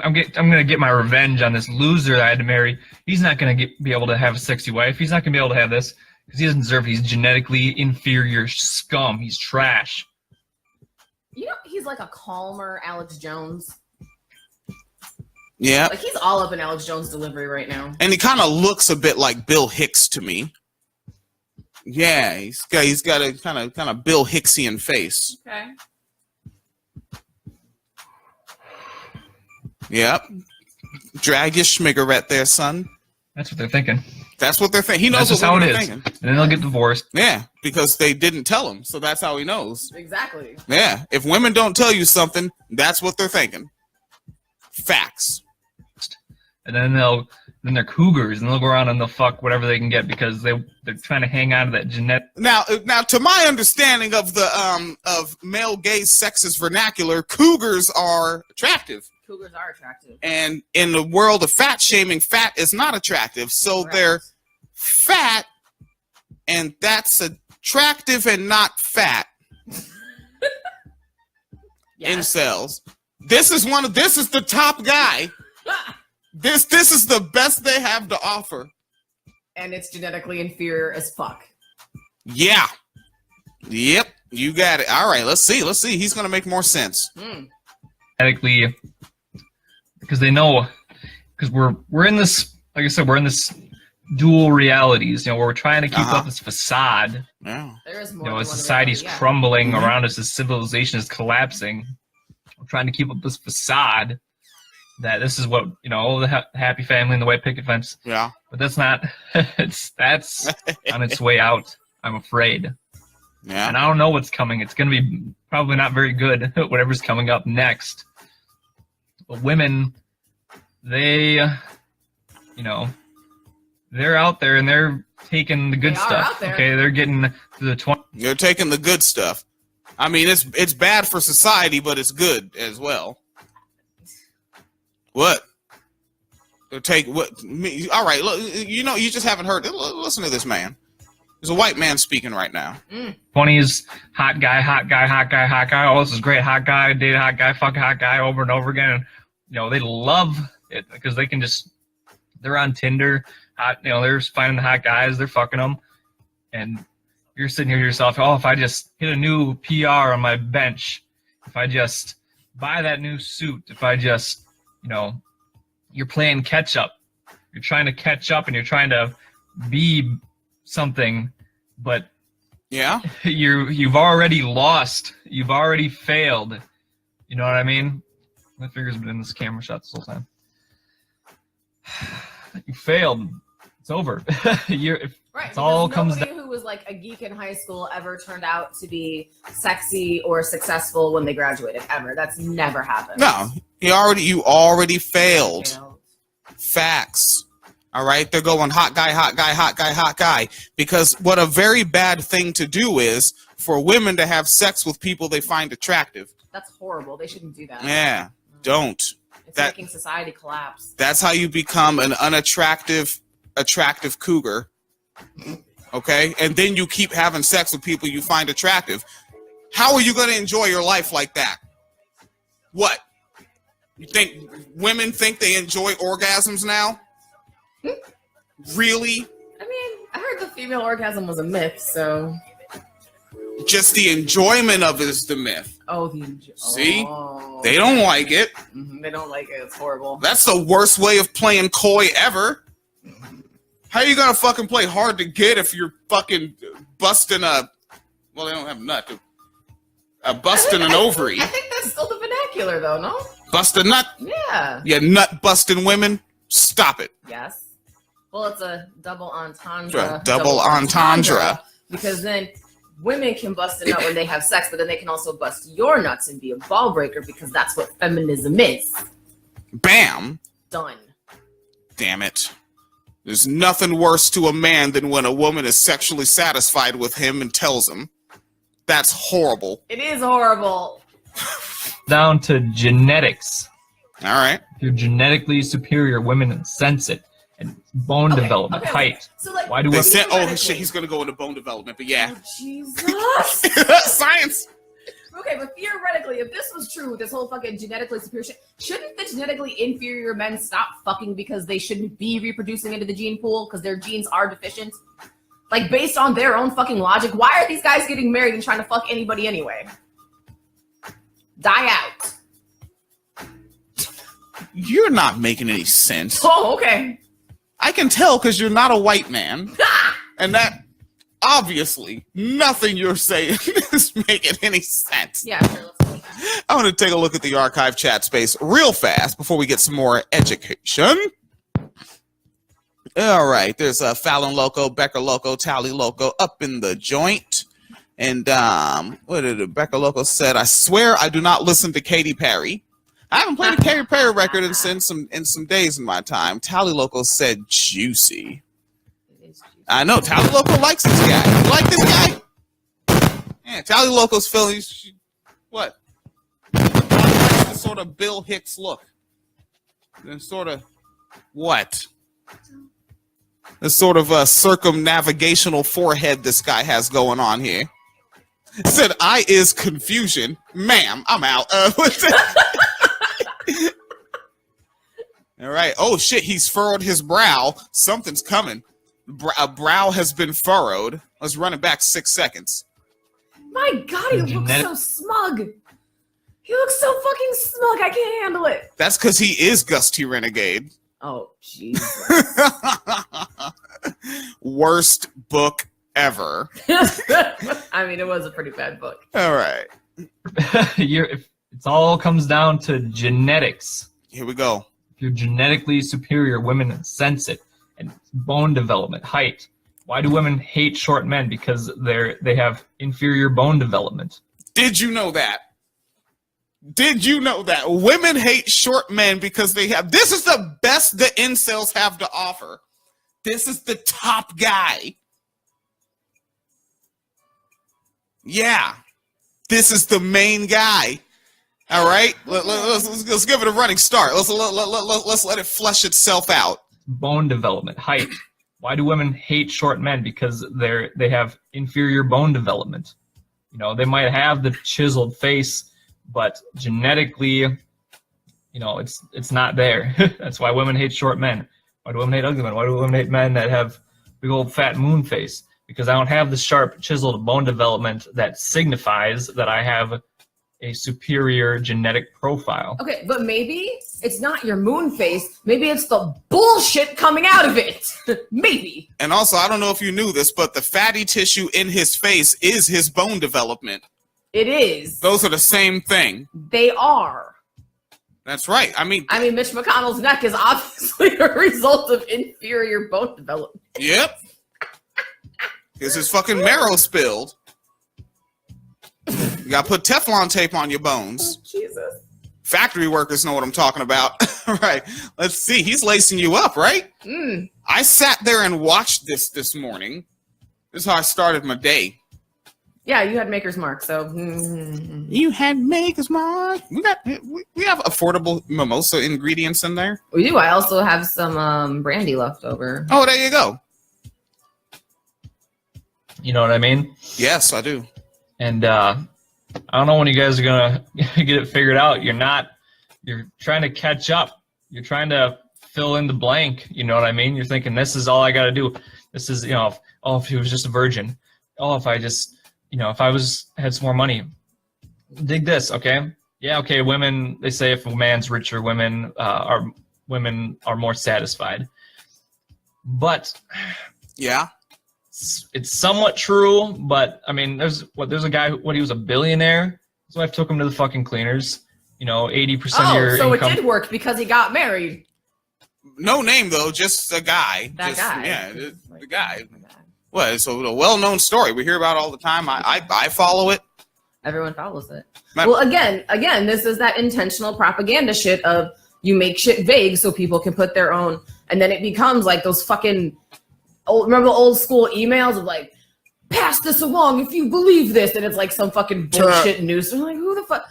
G: I'm gonna get my revenge on this loser that I had to marry. He's not gonna be able to have a sexy wife. He's not gonna be able to have this because he doesn't deserve it. He's genetically inferior scum. He's trash.
D: You know, he's like a calmer Alex Jones.
C: Yeah.
D: Like he's all up in Alex Jones' delivery right now.
C: And he kind of looks a bit like Bill Hicks to me. Yeah, he's got a kind of Bill Hicksian face.
D: Okay.
C: Yep. Drag your schmigarette there, son.
G: That's what they're thinking.
C: That's what they're thinking. He knows
G: That's just
C: what
G: how it
C: women
G: is.
C: are thinking.
G: And then they'll get divorced.
C: Yeah, because they didn't tell him, so that's how he knows.
D: Exactly.
C: Yeah, if women don't tell you something, that's what they're thinking. Facts.
G: And then they're cougars and they'll go around and they'll fuck whatever they can get because they're trying to hang on to that genetic.
C: Now, to my understanding of the of male gay sexist vernacular, cougars are attractive.
D: Cougars are attractive.
C: And in the world of fat shaming, fat is not attractive. So
D: Correct.
C: they're fat, and that's attractive and not fat.
D: Yes.
C: Incels. This is the top guy. This is the best they have to offer.
D: And it's genetically inferior as fuck.
C: Yeah. Yep. You got it. All right. Let's see. He's gonna make more sense.
G: Genetically, because they know, because we're in this, like I said, we're in this dual realities, where we're trying to keep up this facade.
C: Yeah.
D: There is more.
G: As society's
D: reality, yeah.
G: crumbling around us, as civilization is collapsing, we're trying to keep up this facade that this is what, the happy family and the white picket fence.
C: Yeah.
G: But that's not, that's on its way out, I'm afraid.
C: Yeah.
G: And I don't know what's coming. It's going to be probably not very good, whatever's coming up next. But women, they, they're out there and they're taking the good
D: They are
G: stuff.
D: out there.
G: Okay, they're getting to the 20.
C: You're taking the good stuff. I mean, it's bad for society, but it's good as well. What? Take what? Me, all right. Look, you just haven't heard. Listen to this man. There's a white man speaking right now.
G: 20s, hot guy, hot guy, hot guy, hot guy. Oh, this is great. Hot guy, date a hot guy, fuck a hot guy over and over again. And, they love it because they can they're on Tinder. They're finding the hot guys. They're fucking them. And you're sitting here to yourself, oh, if I just hit a new PR on my bench, if I just buy that new suit, if I just, you're playing catch up. You're trying to catch up and you're trying to be something, but
C: Yeah.
G: you've already lost. You've already failed. You know what I mean? My finger's been in this camera shot this whole time. You failed. It's over.
D: Right.
G: It all comes
D: nobody who was like a geek in high school ever turned out to be sexy or successful when they graduated, ever. That's never happened.
C: No, you already failed. Facts. All right, they're going hot guy, hot guy, hot guy, hot guy. Because what a very bad thing to do is for women to have sex with people they find attractive.
D: That's horrible. They shouldn't do that.
C: Yeah, don't.
D: It's
C: that-
D: making society collapse.
C: That's how you become an attractive cougar. Okay, and then you keep having sex with people you find attractive. How are you going to enjoy your life like that? What? You think women think they enjoy orgasms now? Really?
D: I mean, I heard the female orgasm was a myth, so.
C: Just the enjoyment of it is the myth.
D: Oh,
C: See?
D: Oh.
C: They don't like it.
D: They don't like it. It's horrible.
C: That's the worst way of playing coy ever. How are you gonna fucking play hard to get if you're fucking busting a? Well, they don't have a nut. Busting an ovary.
D: I think that's still the vernacular, though. No.
C: Bust a nut.
D: Yeah.
C: Yeah, nut busting women. Stop it.
D: Yes. Well, it's a double entendre.
C: Double entendre.
D: Because then women can bust a nut when they have sex, but then they can also bust your nuts and be a ball breaker because that's what feminism is.
C: Bam.
D: Done.
C: Damn it. There's nothing worse to a man than when a woman is sexually satisfied with him and tells him. That's horrible.
D: It is horrible.
G: Down to genetics.
C: All right.
G: If you're genetically superior, women sense it. And bone development, height.
D: So, like,
G: Why do
C: They
G: women?
C: said, oh shit, he's gonna go into bone development, but yeah.
D: Oh, Jesus.
C: Science.
D: Okay, but theoretically, if this was true, this whole fucking genetically superior shit, shouldn't the genetically inferior men stop fucking because they shouldn't be reproducing into the gene pool because their genes are deficient? Like, based on their own fucking logic, why are these guys getting married and trying to fuck anybody anyway? Die out.
C: You're not making any sense.
D: Oh, okay.
C: I can tell because you're not a white man. And that, obviously, nothing you're saying is making any sense.
D: Yeah, sure. Let's do that.
C: I want to take a look at the archive chat space real fast before we get some more education. All right, there's Fallon Loco, Becker Loco, Tally Loco up in the joint. And what did Becker Loco said? I swear I do not listen to Katy Perry. I haven't played a Katy Perry record in some days in my time. Tally Loco said juicy. I know Tally Loco likes this guy. You like this guy? Yeah, Tally Loco's feeling. What? The sort of Bill Hicks look. The sort of what? The sort of circumnavigational forehead this guy has going on here. Said I is confusion, ma'am. I'm out. What's that? All right. Oh shit, he's furrowed his brow. Something's coming. A brow has been furrowed. Let's run it back 6 seconds.
D: My God, he looks so smug. He looks so fucking smug. I can't handle it.
C: That's because he is Gus T. Renegade.
D: Oh, Jesus.
C: Worst book ever.
D: I mean, it was a pretty bad book.
C: All right.
G: It all comes down to genetics.
C: Here we go.
G: If you're genetically superior, women sense it. And bone development, height. Why do women hate short men? Because they have inferior bone development.
C: Did you know that? Did you know that? Women hate short men because they have... This is the best the incels have to offer. This is the top guy. Yeah. This is the main guy. All right? Let's give it a running start. Let's let it flesh itself out.
G: Bone development, height. Why do women hate short men? Because they have inferior bone development. You know, they might have the chiseled face, but genetically, you know, it's not there. That's why women hate short men. Why do women hate ugly men? Why do women hate men that have big old fat moon face? Because I don't have the sharp chiseled bone development that signifies that I have a superior genetic profile.
D: Okay, but maybe it's not your moon face. Maybe it's the bullshit coming out of it. Maybe.
C: And also, I don't know if you knew this, but the fatty tissue in his face is his bone development.
D: It is.
C: Those are the same thing.
D: They are.
C: That's right. I mean,
D: Mitch McConnell's neck is obviously a result of inferior bone development.
C: yep. Because his fucking marrow spilled. You gotta put Teflon tape on your bones.
D: Oh, Jesus.
C: Factory workers know what I'm talking about. Right. Let's see. He's lacing you up, right?
D: Mm.
C: I sat there and watched this morning. This is how I started my day.
D: Yeah, you had Maker's Mark, so.
C: You had Maker's Mark. We have affordable mimosa ingredients in there.
D: We do. I also have some brandy left over.
C: Oh, there you go.
G: You know what I mean?
C: Yes, I do.
G: And I don't know when you guys are gonna get it figured out. You're trying to catch up. You're trying to fill in the blank. You know what I mean? You're thinking, this is all I got to do. This is, if he was just a virgin. Oh, if I just, if I had some more money. Dig this, okay? Yeah, okay. Women, they say if a man's richer, women are more satisfied. But
C: Yeah.
G: it's somewhat true. But I mean, there's a guy he was a billionaire. His wife took him to the fucking cleaners. 80% of your
D: so
G: income.
D: it did work because he got married.
C: No name though, just a guy.
D: That guy.
C: Yeah, the guy. Well, it's a well-known story. We hear about it all the time. I follow it.
D: Everyone follows it.
C: My-
D: Well, again, this is that intentional propaganda shit of you make shit vague so people can put their own, and then it becomes like those fucking remember the old school emails of like, pass this along if you believe this, and it's like some fucking bullshit news. They're like, who the fuck?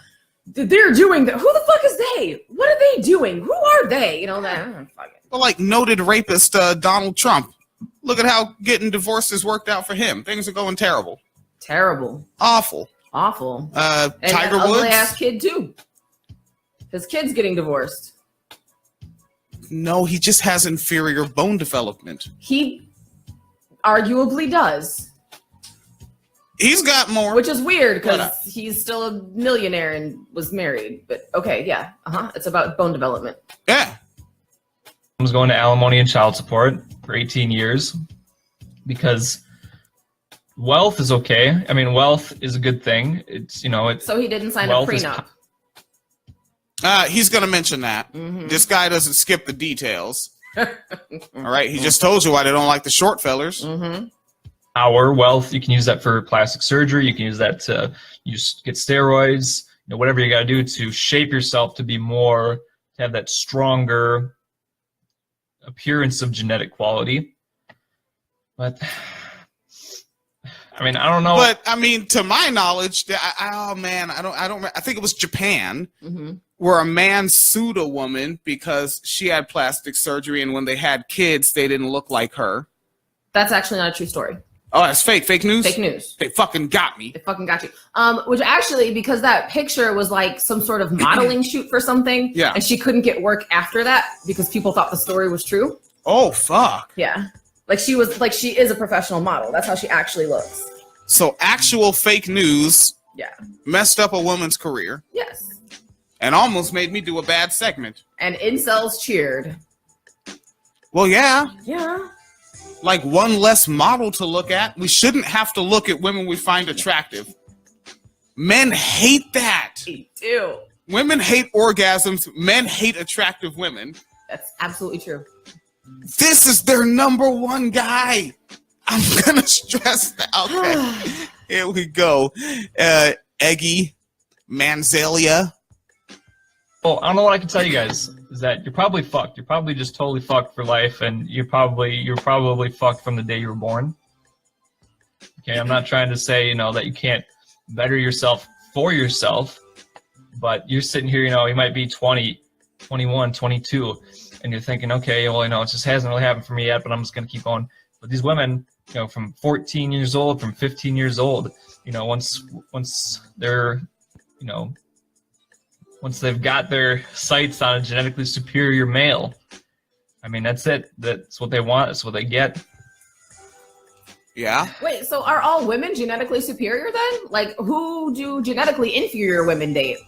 D: They're doing that. Who the fuck is they? What are they doing? Who are they? Fuck it.
C: Well, like noted rapist Donald Trump. Look at how getting divorced has worked out for him. Things are going terrible.
D: Terrible.
C: Awful.
D: Awful.
C: And Tiger
D: that ugly
C: Woods.
D: ass kid too. His kid's getting divorced.
C: No, he just has inferior bone development.
D: He arguably does.
C: He's got more.
D: Which is weird because he's still a millionaire and was married. But okay, yeah. It's about bone development.
C: Yeah.
G: I was going to alimony and child support for 18 years because wealth is okay. I mean, wealth is a good thing. It's, it's
D: So he didn't sign a
G: wealth is-
D: prenup.
C: He's going to mention that.
D: Mhm.
C: This guy doesn't skip the details. All right. He just told you why they don't like the short fellers.
D: Mm-hmm.
G: Our wealth, you can use that for plastic surgery. You can use that to get steroids, whatever you got to do to shape yourself to be more, to have that stronger appearance of genetic quality. But I mean, I don't know.
C: But I mean, to my knowledge, I think it was Japan
D: Mm-hmm.
C: where a man sued a woman because she had plastic surgery, and when they had kids, they didn't look like her.
D: That's actually not a true story.
C: Oh, that's fake. Fake news?
D: Fake news.
C: They fucking got me.
D: They fucking got you. Which actually, because that picture was like some sort of modeling shoot for something.
C: Yeah.
D: And she couldn't get work after that because people thought the story was true.
C: Oh, fuck.
D: Yeah. She is a professional model. That's how she actually looks.
C: So actual fake news
D: Yeah.
C: messed up a woman's career
D: Yes.
C: and almost made me do a bad segment.
D: And incels cheered.
C: Well, yeah.
D: Yeah.
C: Like one less model to look at. We shouldn't have to look at women we find attractive. Men hate that.
D: Me too.
C: Women hate orgasms. Men hate attractive women.
D: That's absolutely true.
C: This is their number one guy. I'm going to stress that. Okay. Here we go. Eggy Manzelia.
G: Well, I don't know what I can tell you guys is that you're probably fucked. You're probably just totally fucked for life, and you're probably fucked from the day you were born. Okay, I'm not trying to say that you can't better yourself for yourself, but you're sitting here, you might be 20, 21, 22, and you're thinking, okay, well, it just hasn't really happened for me yet, but I'm just gonna keep going. But these women, from 14 years old, from 15 years old, once they're, once they've got their sights on a genetically superior male, I mean, that's it. That's what they want. That's what they get.
C: Yeah.
D: Wait, so are all women genetically superior then? Like, who do genetically inferior women date?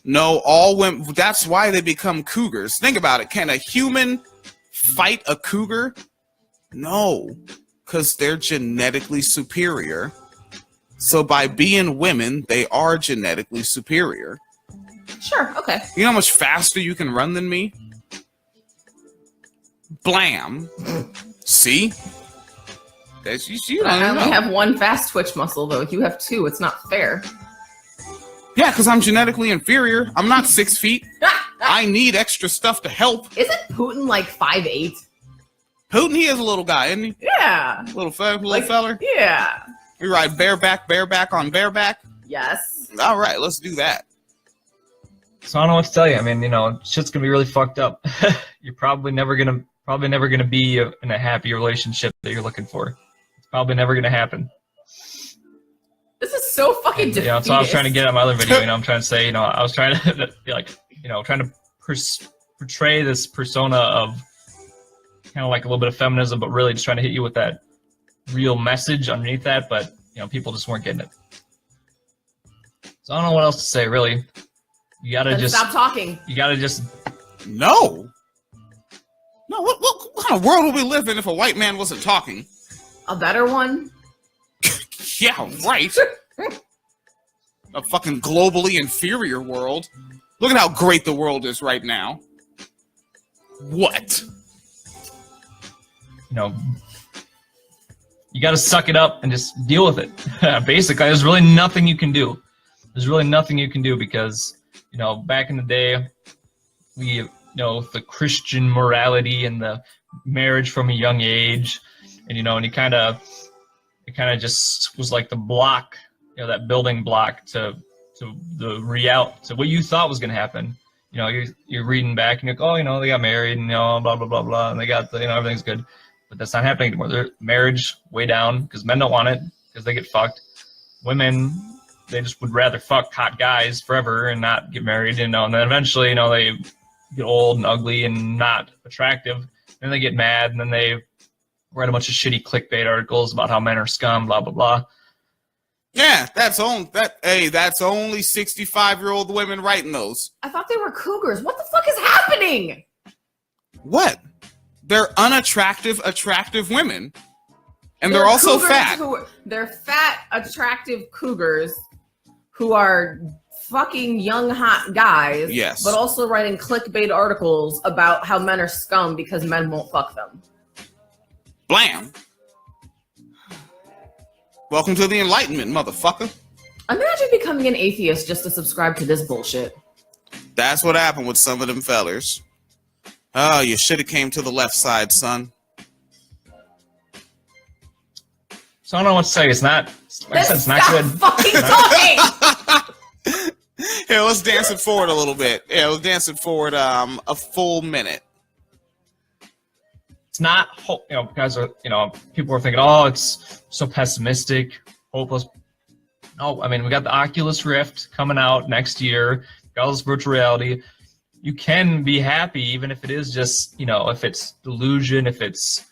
C: No, all women. That's why they become cougars. Think about it. Can a human fight a cougar? No, because they're genetically superior. So by being women, they are genetically superior.
D: Sure, okay.
C: You know how much faster you can run than me? Blam. See? You
D: I
C: don't
D: only
C: know.
D: have one fast twitch muscle, though. You have two. It's not fair.
C: Yeah, because I'm genetically inferior. I'm not 6 feet. I need extra stuff to help.
D: Isn't Putin like 5'8"?
C: Putin, he is a little guy, isn't he?
D: Yeah.
C: Little
D: Like,
C: feller.
D: Yeah.
C: We ride bareback on bareback.
D: Yes.
C: All right, let's do that.
G: So I don't know what to tell you. I mean, you know, shit's gonna be really fucked up. You're probably never gonna be in a happy relationship that you're looking for. It's probably never gonna happen.
D: This is so fucking defeatist.
G: You know, so I was trying to get at my other video. You know, I'm trying to say, you know, I was trying to like, you know, trying to portray this persona of kind of like a little bit of feminism, but really just trying to hit you with that real message underneath that. But you know, people just weren't getting it. So I don't know what else to say. Really, you gotta
D: Then
G: just
D: stop talking.
G: You gotta just.
C: No. What kind of world would we live in if a white man wasn't talking?
D: A better one.
C: Yeah, right. A fucking globally inferior world. Look at how great the world is right now. What?
G: You know, you got to suck it up and just deal with it. Basically, there's really nothing you can do. There's really nothing you can do because, you know, back in the day, you know, the Christian morality and the marriage from a young age, and, you know, and it kind of just was like the block, you know, that building block to the reality, to what you thought was going to happen. You know, you're reading back and you're like, oh, you know, they got married and, you know, blah, blah, blah, blah, and they got, you know, everything's good. But that's not happening anymore. Their marriage way down because men don't want it because they get fucked. Women, they just would rather fuck hot guys forever and not get married, you know, and then eventually, you know, they get old and ugly and not attractive. Then they get mad and then they write a bunch of shitty clickbait articles about how men are scum, blah, blah, blah.
C: Yeah, that's only 65-year-old women writing those.
D: I thought they were cougars. What the fuck is happening?
C: What? They're unattractive, attractive women. And they're also fat.
D: They're fat, attractive cougars who are fucking young, hot guys.
C: Yes.
D: But also writing clickbait articles about how men are scum because men won't fuck them.
C: Blam. Welcome to the Enlightenment, motherfucker.
D: Imagine becoming an atheist just to subscribe to this bullshit.
C: That's what happened with some of them fellers. Oh, you should have came to the left side, son.
G: So I don't know what to say. It's not, like I said, it's not good.
D: Fucking talking.
C: Here, let's dance it forward a little bit. Yeah, let's dance it forward a full minute.
G: It's not, you know, guys are, you know, people are thinking, oh, it's so pessimistic, hopeless. No, I mean, we got the Oculus Rift coming out next year, got all this virtual reality. You can be happy, even if it is just, you know, if it's delusion, if it's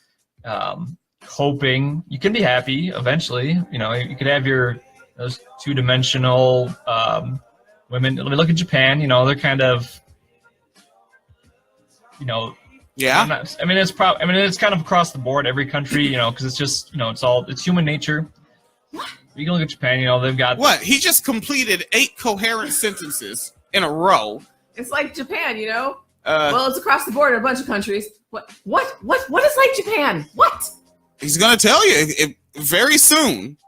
G: coping, you can be happy eventually. You know, you could have those two-dimensional women. I mean, look at Japan, you know, they're kind of, you know,
C: Yeah.
G: it's kind of across the board, every country, you know, because it's just, you know, it's human nature. You can look at Japan, you know, they've got
C: What? He just completed 8 coherent sentences in a row.
D: It's like Japan, you know?
C: Uh,
D: Well, it's across the board in a bunch of countries. What is like Japan? What?
C: He's gonna tell you very soon.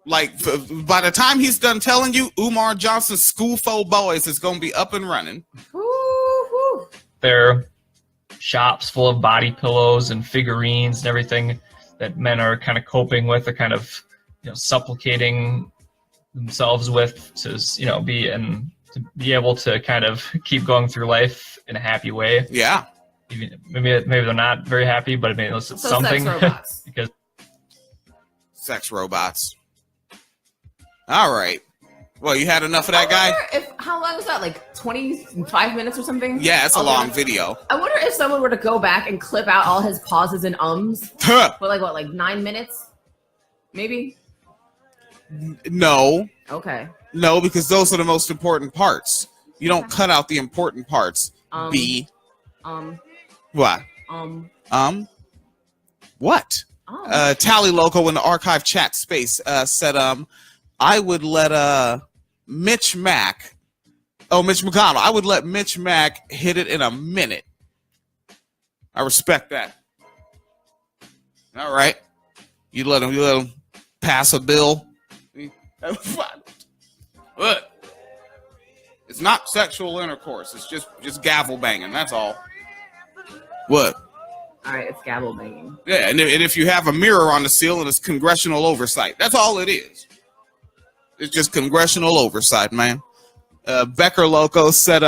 C: Like by the time he's done telling you, Umar Johnson's School for Boys is gonna be up and running.
D: Woo-hoo.
G: their shops full of body pillows and figurines and everything that men are kind of coping with, or kind of, you know, supplicating themselves with to, you know, to be able to kind of keep going through life in a happy way.
C: Yeah.
G: Even maybe they're not very happy, but I mean, it's something.
D: Sex robots.
G: Because
C: Sex robots. All right. Well, you had enough of that guy?
D: How long was that? Like 25 minutes or something?
C: Yeah, it's a long video.
D: I wonder if someone were to go back and clip out all his pauses and ums
C: Huh.
D: for like 9 minutes? Maybe?
C: No.
D: Okay.
C: No, because those are the most important parts. You don't cut out the important parts. B. What? What?
D: Oh.
C: Tally Loco in the archive chat space said, I would let Mitch McConnell, I would let Mitch Mack hit it in a minute. I respect that. All right. You let him pass a bill. But it's not sexual intercourse. It's just gavel banging. That's all. What?
D: All right, it's gavel banging.
C: Yeah, and if you have a mirror on the ceiling, it's congressional oversight. That's all it is. It's just congressional oversight, man. Becker Loco said,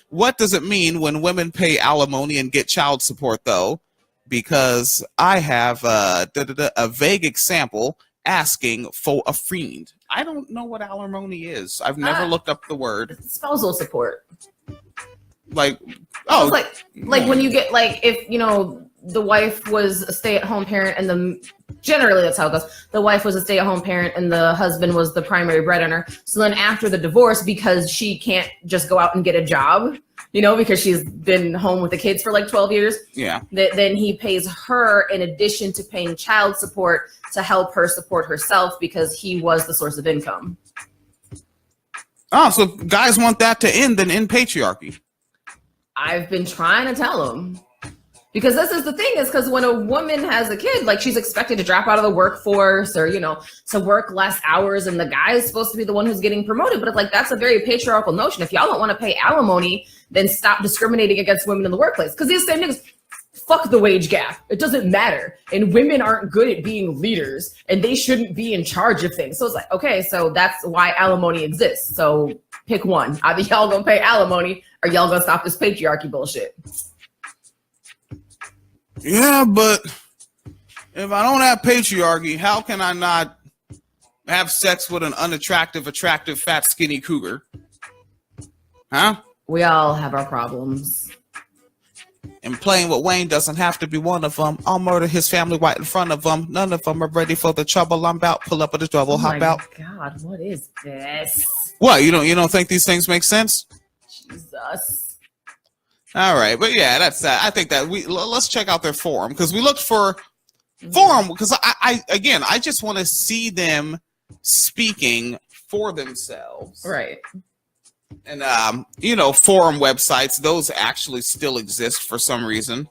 C: what does it mean when women pay alimony and get child support, though? Because I have a vague example asking for a friend. I don't know what alimony is. I've never looked up the word.
D: Spousal support.
C: Like,
D: like when you get, like, if, you know, the wife was a stay-at-home parent and generally that's how it goes. The wife was a stay-at-home parent and the husband was the primary breadwinner. So then after the divorce, because she can't just go out and get a job, you know, because she's been home with the kids for like 12 years.
C: Yeah.
D: Then he pays her in addition to paying child support to help her support herself because he was the source of income.
C: Oh, so guys want that to end and end patriarchy.
D: I've been trying to tell him. Because this is the thing, is because when a woman has a kid, like, she's expected to drop out of the workforce or, you know, to work less hours, and the guy is supposed to be the one who's getting promoted. But it's like, that's a very patriarchal notion. If y'all don't want to pay alimony, then stop discriminating against women in the workplace. Because these same niggas, fuck the wage gap. It doesn't matter. And women aren't good at being leaders, and they shouldn't be in charge of things. So it's like, okay, so that's why alimony exists. So pick one. Either y'all gonna pay alimony or y'all gonna stop this patriarchy bullshit.
C: Yeah, but if I don't have patriarchy, how can I not have sex with an unattractive, attractive, fat, skinny cougar? Huh?
D: We all have our problems.
C: And playing with Wayne doesn't have to be one of them. I'll murder his family right in front of them. None of them are ready for the trouble I'm about. Pull up with the trouble, hop out.
D: Oh my God, what is this?
C: What, you don't think these things make sense?
D: Jesus.
C: All right, but yeah, that's that. I think that let's check out their forum, because we looked for forum because I just want to see them speaking for themselves,
D: Right.
C: And you know, forum websites, those actually still exist for some reason.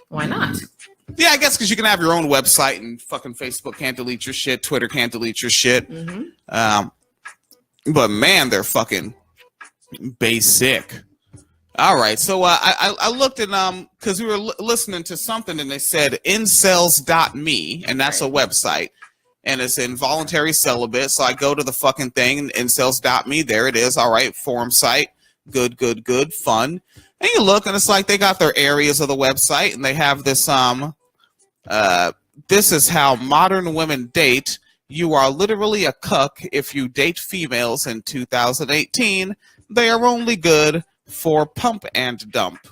D: Why not?
C: Yeah, I guess because you can have your own website and fucking Facebook can't delete your shit, Twitter can't delete your shit. But man, they're fucking basic. All right, so I looked at because we were listening to something and they said incels.me, and that's a website, and it's involuntary celibate. So I go to the fucking thing, incels.me, there it is. All right, forum site, good, fun. And you look and it's like they got their areas of the website, and they have this this is how modern women date. You are literally a cuck if you date females in 2018. They are only good for pump and dump.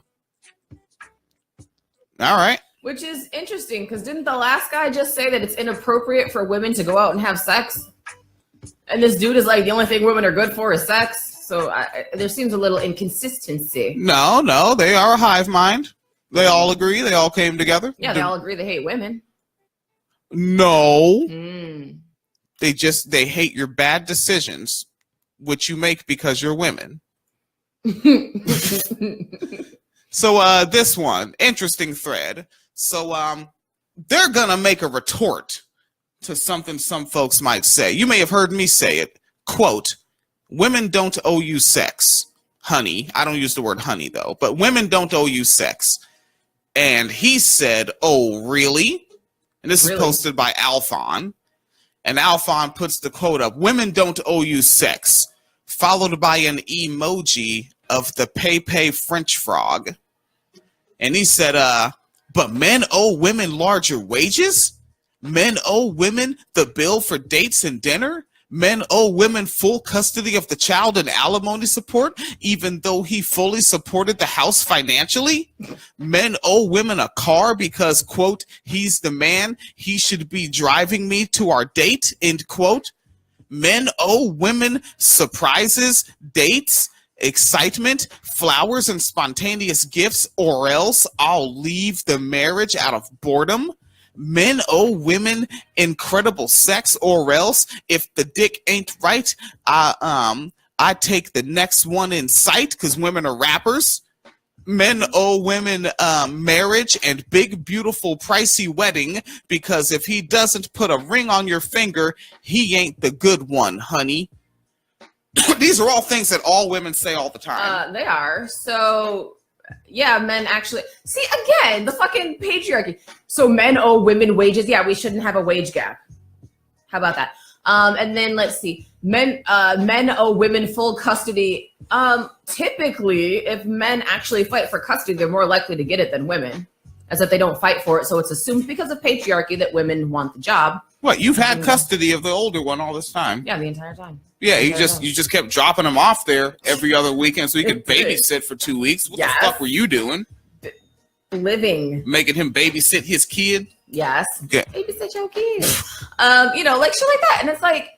C: All right.
D: Which is interesting, because didn't the last guy just say that it's inappropriate for women to go out and have sex? And this dude is like, the only thing women are good for is sex. So there seems a little inconsistency.
C: No, they are a hive mind. They all agree. They all came together.
D: Yeah, they all agree they hate women.
C: No. They hate your bad decisions, which you make because you're women. So this one, interesting thread. So they're gonna make a retort to something some folks might say. You may have heard me say it. Quote, women don't owe you sex, honey. I don't use the word honey though, but women don't owe you sex. And he said, oh, really? And this is posted by Alphon. And Alphon puts the quote up, women don't owe you sex, followed by an emoji of the Pepe French frog. And he said, but men owe women larger wages? Men owe women the bill for dates and dinner? Men owe women full custody of the child and alimony support, even though he fully supported the house financially? Men owe women a car because, quote, he's the man, he should be driving me to our date, end quote. Men owe women surprises, dates, excitement, flowers, and spontaneous gifts, or else I'll leave the marriage out of boredom. Men owe women incredible sex, or else if the dick ain't right, I take the next one in sight, because women are rappers. Men owe women marriage and big, beautiful, pricey wedding, because if he doesn't put a ring on your finger, he ain't the good one, honey. These are all things that all women say all the time.
D: They are. So, yeah, men actually... See, again, the fucking patriarchy. So men owe women wages. Yeah, we shouldn't have a wage gap. How about that? And then let's see. Men owe women full custody. Typically, if men actually fight for custody, they're more likely to get it than women, as if they don't fight for it. So it's assumed because of patriarchy that women want the job.
C: What, you've had custody of the older one all this time?
D: Yeah, the entire time.
C: Yeah, you just kept dropping him off there every other weekend so he could babysit for 2 weeks. What the fuck were you doing?
D: Living.
C: Making him babysit his kid?
D: Yes.
C: Okay.
D: Babysit your kid. Like shit like that. And it's like,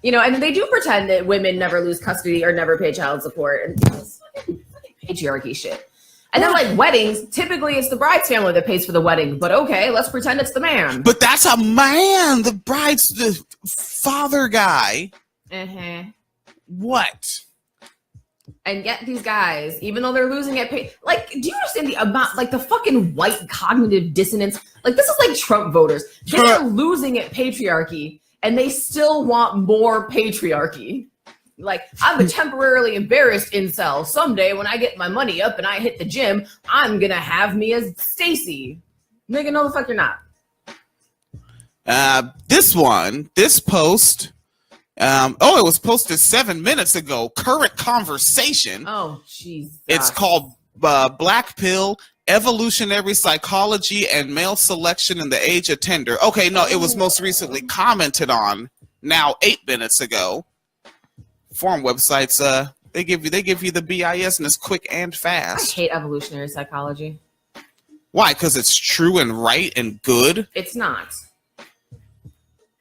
D: and they do pretend that women never lose custody or never pay child support. And it's fucking patriarchy shit. And then like weddings, typically it's the bride's family that pays for the wedding. But okay, let's pretend it's the man.
C: But that's a man. The bride's the father guy.
D: Uh-huh.
C: What?
D: And yet these guys, even though they're losing at pay, like, do you understand the amount, like the fucking white cognitive dissonance? Like this is like Trump voters. They're losing at patriarchy and they still want more patriarchy. Like, I'm a temporarily embarrassed incel. Someday when I get my money up and I hit the gym, I'm gonna have me as Stacy. Nigga, no the fuck you're not.
C: This post, it was posted 7 minutes ago. Current conversation.
D: Oh, jeez.
C: It's called Black Pill, Evolutionary Psychology and Male Selection in the Age of Tinder. Okay, no, it was most recently commented on now 8 minutes ago. Forum websites, they give you the BIS and it's quick and
D: I
C: fast.
D: hate evolutionary psychology.
C: Why? Because it's true and right and good?
D: It's not.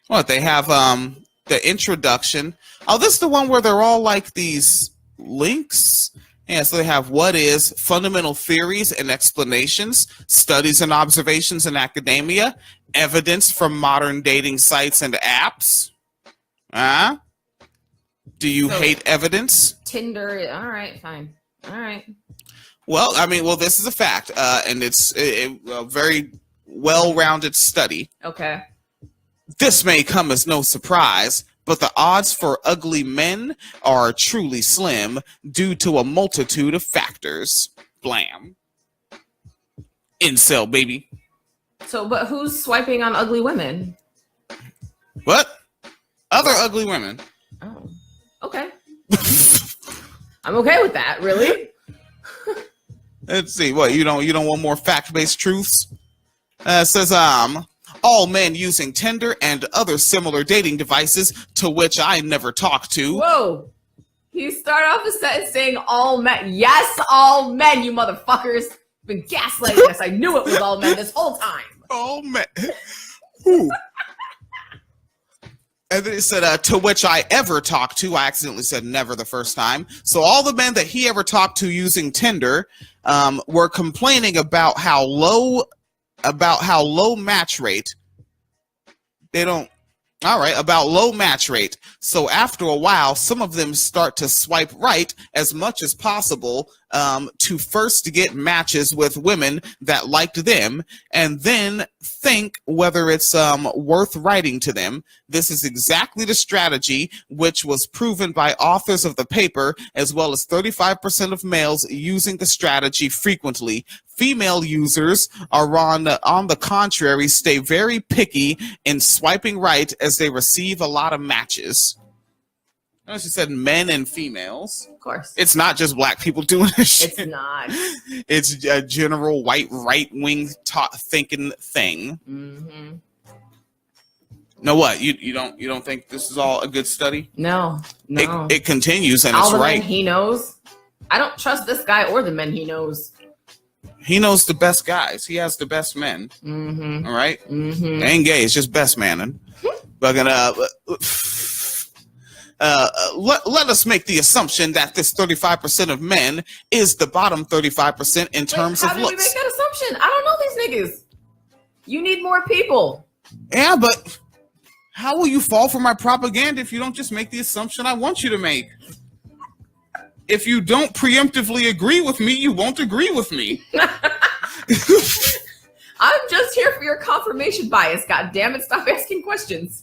C: What, they have the introduction. Oh, this is the one where they're all like these links. Yeah, so they have what is fundamental theories and explanations, studies and observations in academia, evidence from modern dating sites and apps. Do you hate evidence?
D: Tinder, all right, fine. All right.
C: Well, this is a fact, and it's a very well-rounded study.
D: Okay.
C: This may come as no surprise, but the odds for ugly men are truly slim due to a multitude of factors. Blam. Incel, baby.
D: So, but who's swiping on ugly women?
C: What? Other ugly women.
D: Oh, okay. I'm okay with that, really.
C: Let's see. What, you don't want more fact-based truths? It says, all men using Tinder and other similar dating devices to which I never talk to.
D: Whoa. He started off a sentence saying all men. Yes, all men, you motherfuckers. Been gaslighting us. I knew it was all men this whole time.
C: All men. Ooh. And then it said, to which I ever talked to. I accidentally said never the first time. So all the men that he ever talked to using Tinder were complaining about how low match rate. About low match rate. So after a while, some of them start to swipe right as much as possible to first get matches with women that liked them and then think whether it's worth writing to them. This is exactly the strategy which was proven by authors of the paper, as well as 35% of males using the strategy frequently. Female users are on the contrary, stay very picky in swiping right as they receive a lot of matches. She said men and females.
D: Of course.
C: It's not just black people doing this shit.
D: It's not.
C: It's a general white right-wing thinking thing.
D: Mm-hmm.
C: No, what? You don't think this is all a good study?
D: No.
C: It continues and
D: all
C: it's
D: the
C: right.
D: men he knows. I don't trust this guy or the men he knows.
C: He knows the best guys. He has the best men.
D: Mm-hmm.
C: All right?
D: Mm-hmm.
C: They ain't gay. It's just best manning. But let us make the assumption that this 35% of men is the bottom 35% in terms of
D: how did we
C: looks.
D: make that assumption? I don't know these niggas. You need more people.
C: Yeah, but how will you fall for my propaganda if you don't just make the assumption I want you to make? If you don't preemptively agree with me, you won't agree with me.
D: I'm just here for your confirmation bias. God damn it! Stop asking questions.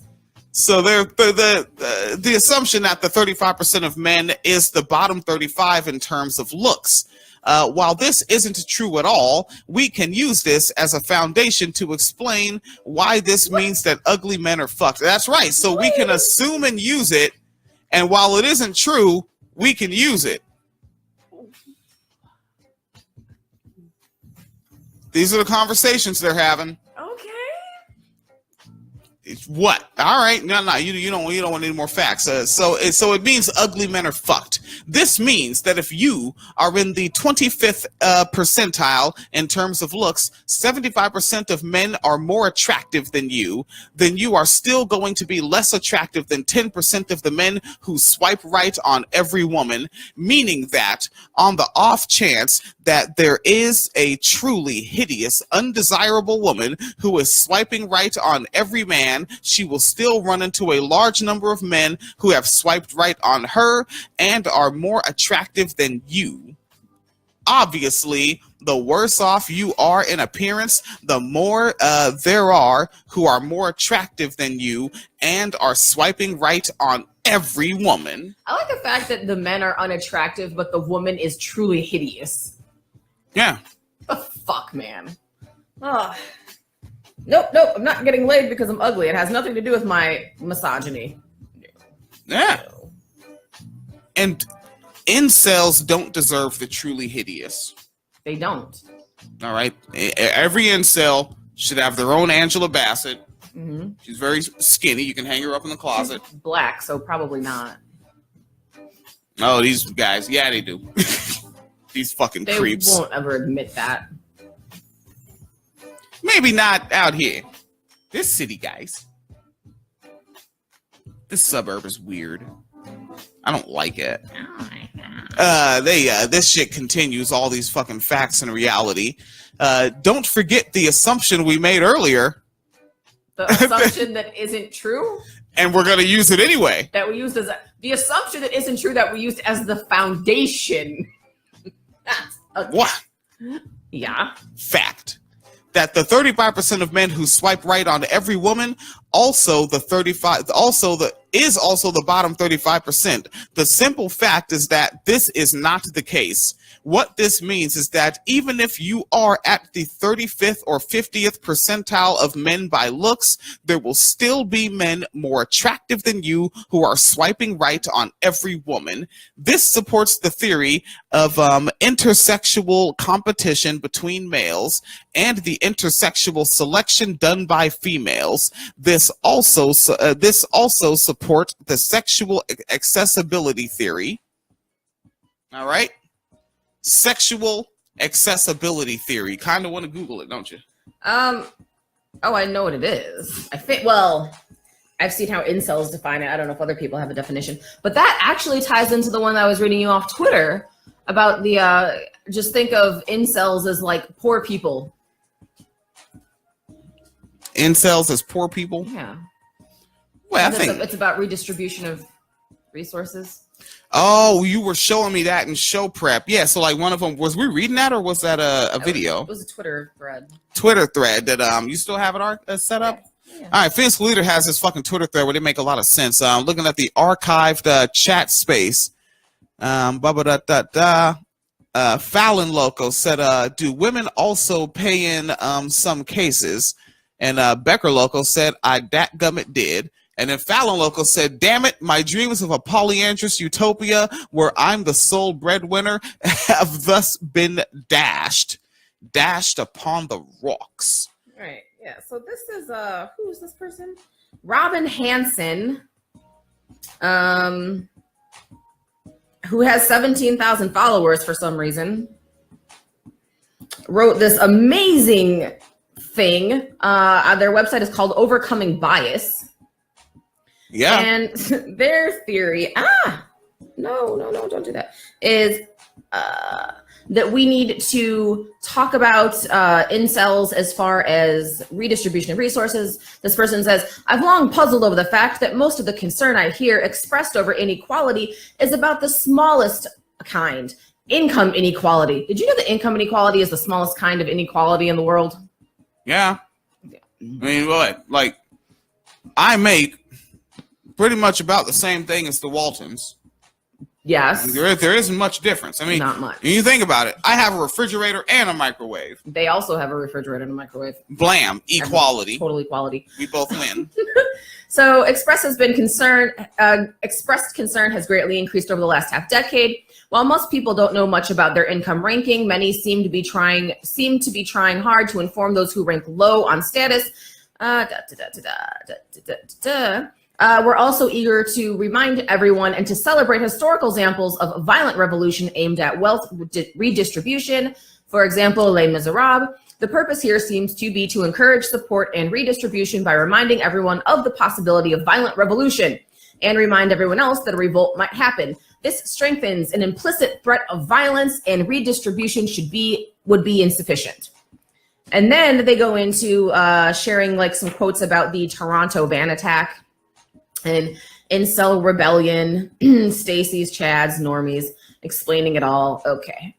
C: So the assumption that the 35% of men is the bottom 35 in terms of looks. While this isn't true at all, we can use this as a foundation to explain why this means that ugly men are fucked. That's right. So we can assume and use it, and while it isn't true, we can use it. These are the conversations they're having.
D: Okay.
C: What? All right, no, you don't want any more facts. So it means ugly men are fucked. This means that if you are in the 25th percentile in terms of looks, 75% of men are more attractive than you. Then you are still going to be less attractive than 10% of the men who swipe right on every woman. Meaning that on the off chance that there is a truly hideous, undesirable woman who is swiping right on every man, she will still run into a large number of men who have swiped right on her and are more attractive than you. Obviously, the worse off you are in appearance, the more there are who are more attractive than you and are swiping right on every woman.
D: I like the fact that the men are unattractive, but the woman is truly hideous.
C: Yeah.
D: The fuck, man. Ugh. Nope, I'm not getting laid because I'm ugly. It has nothing to do with my misogyny.
C: Yeah. And incels don't deserve the truly hideous.
D: They don't.
C: All right. Every incel should have their own Angela Bassett.
D: Mm-hmm.
C: She's very skinny. You can hang her up in the closet.
D: She's black, so probably not.
C: Oh, these guys. Yeah, they do. These fucking
D: They
C: creeps.
D: won't ever admit that.
C: Maybe not out here. This city, guys. This suburb is weird. I don't like it. This shit continues, all these fucking facts and reality. Don't forget the assumption we made earlier.
D: The assumption that isn't true?
C: And we're going to use it anyway.
D: That we used as the assumption that isn't true that we used as the foundation.
C: What?
D: Yeah.
C: Fact. That the 35% of men who swipe right on every woman is also the bottom 35%. The simple fact is that this is not the case. What this means is that even if you are at the 35th or 50th percentile of men by looks, there will still be men more attractive than you who are swiping right on every woman. This supports the theory of intersexual competition between males and the intersexual selection done by females. This also supports the sexual accessibility theory. All right. Sexual accessibility theory. Kind of want to Google it, don't you?
D: Oh, I know what it is. I think, well, I've seen how incels define it. I don't know if other people have a definition, but that actually ties into the one that I was reading you off Twitter about the, just think of incels as like poor people.
C: Incels as poor people?
D: Yeah.
C: Well, I think
D: it's about redistribution of resources.
C: Oh, you were showing me that in show prep. Yeah, so like one of them, was we reading that or was that a video?
D: It was a Twitter thread.
C: Twitter thread that you still have it set up?
D: Yeah.
C: All right, Phoenix Leader has this fucking Twitter thread where they make a lot of sense. Looking at the archived chat space. Fallon Loco said, do women also pay in some cases? And Becker Loco said, I dadgummit did. And then Fallon Loco said, damn it, my dreams of a polyandrous utopia where I'm the sole breadwinner have thus been dashed upon the rocks.
D: All right, yeah, so this is, who is this person? Robin Hansen, who has 17,000 followers for some reason, wrote this amazing thing. Their website is called Overcoming Bias.
C: Yeah.
D: And their theory, no, don't do that, is that we need to talk about incels as far as redistribution of resources. This person says, I've long puzzled over the fact that most of the concern I hear expressed over inequality is about the smallest kind, income inequality. Did you know that income inequality is the smallest kind of inequality in the world?
C: Yeah. I mean, what? Like, I make pretty much about the same thing as the Waltons.
D: Yes.
C: There isn't much difference. I mean,
D: Not much.
C: when you think about it, I have a refrigerator and a microwave.
D: They also have a refrigerator and a microwave.
C: Blam, equality.
D: Total equality.
C: We both win.
D: So expressed concern has greatly increased over the last half decade. While most people don't know much about their income ranking, many seem to be trying hard to inform those who rank low on status. We're also eager to remind everyone and to celebrate historical examples of violent revolution aimed at wealth redistribution. For example, Les Miserables. The purpose here seems to be to encourage support and redistribution by reminding everyone of the possibility of violent revolution and remind everyone else that a revolt might happen. This strengthens an implicit threat of violence, and redistribution would be insufficient. And then they go into sharing like some quotes about the Toronto van attack and incel rebellion, Stacey's, Chad's, normies, explaining it all. Okay.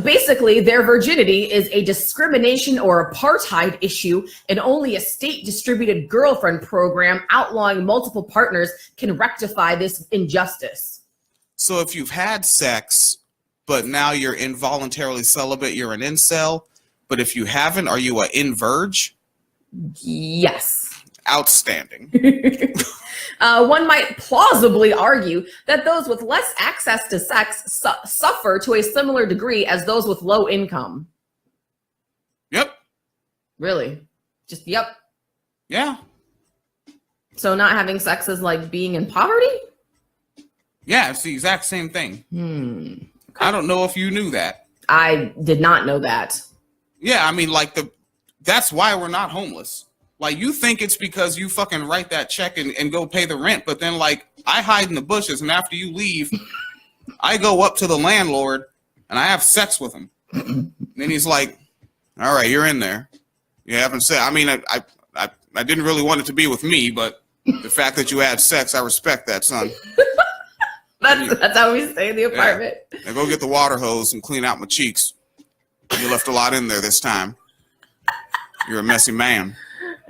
D: Basically, their virginity is a discrimination or apartheid issue, and only a state-distributed girlfriend program outlawing multiple partners can rectify this injustice.
C: So if you've had sex, but now you're involuntarily celibate, you're an incel. But if you haven't, are you an inverge?
D: Yes.
C: Outstanding.
D: One might plausibly argue that those with less access to sex suffer to a similar degree as those with low income.
C: Yep.
D: Really? Just yep.
C: Yeah.
D: So not having sex is like being in poverty?
C: Yeah, it's the exact same thing.
D: Okay.
C: I don't know if you knew that.
D: I did not know that.
C: Yeah, I mean, like that's why we're not homeless. Like, you think it's because you fucking write that check and go pay the rent, but then, like, I hide in the bushes, and after you leave, I go up to the landlord, and I have sex with him. And then he's like, all right, you're in there. You haven't said, I mean, I didn't really want it to be with me, but the fact that you had sex, I respect that, son.
D: That's how we stay in the apartment.
C: Yeah. Now go get the water hose and clean out my cheeks. You left a lot in there this time. You're a messy man.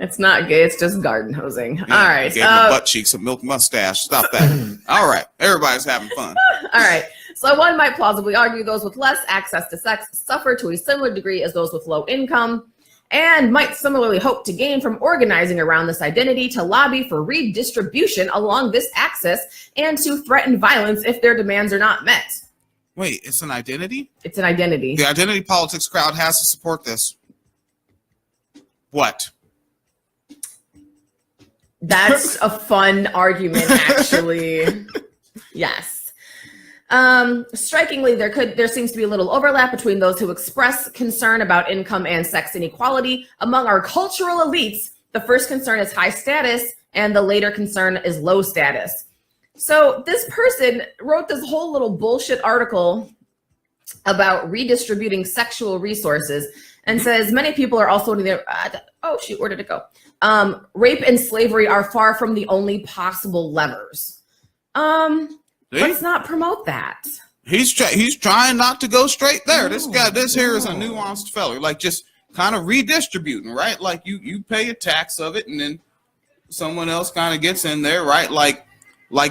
D: It's not gay. It's just garden hosing.
C: Yeah,
D: all right.
C: Gave my butt cheeks a milk mustache. Stop that. All right. Everybody's having fun.
D: All right. So one might plausibly argue those with less access to sex suffer to a similar degree as those with low income, and might similarly hope to gain from organizing around this identity to lobby for redistribution along this axis and to threaten violence if their demands are not met.
C: Wait, it's an identity?
D: It's an identity.
C: The identity politics crowd has to support this. What?
D: That's a fun argument, actually. Yes. Strikingly, there seems to be a little overlap between those who express concern about income and sex inequality. Among our cultural elites, the first concern is high status, and the later concern is low status. So this person wrote this whole little bullshit article about redistributing sexual resources and says many people are also in their where did it go? Rape and slavery are far from the only possible levers. Let's not promote that.
C: He's trying not to go straight there. This here is a nuanced fella. Like, just kind of redistributing, right? Like you pay a tax of it, and then someone else kind of gets in there, right? Like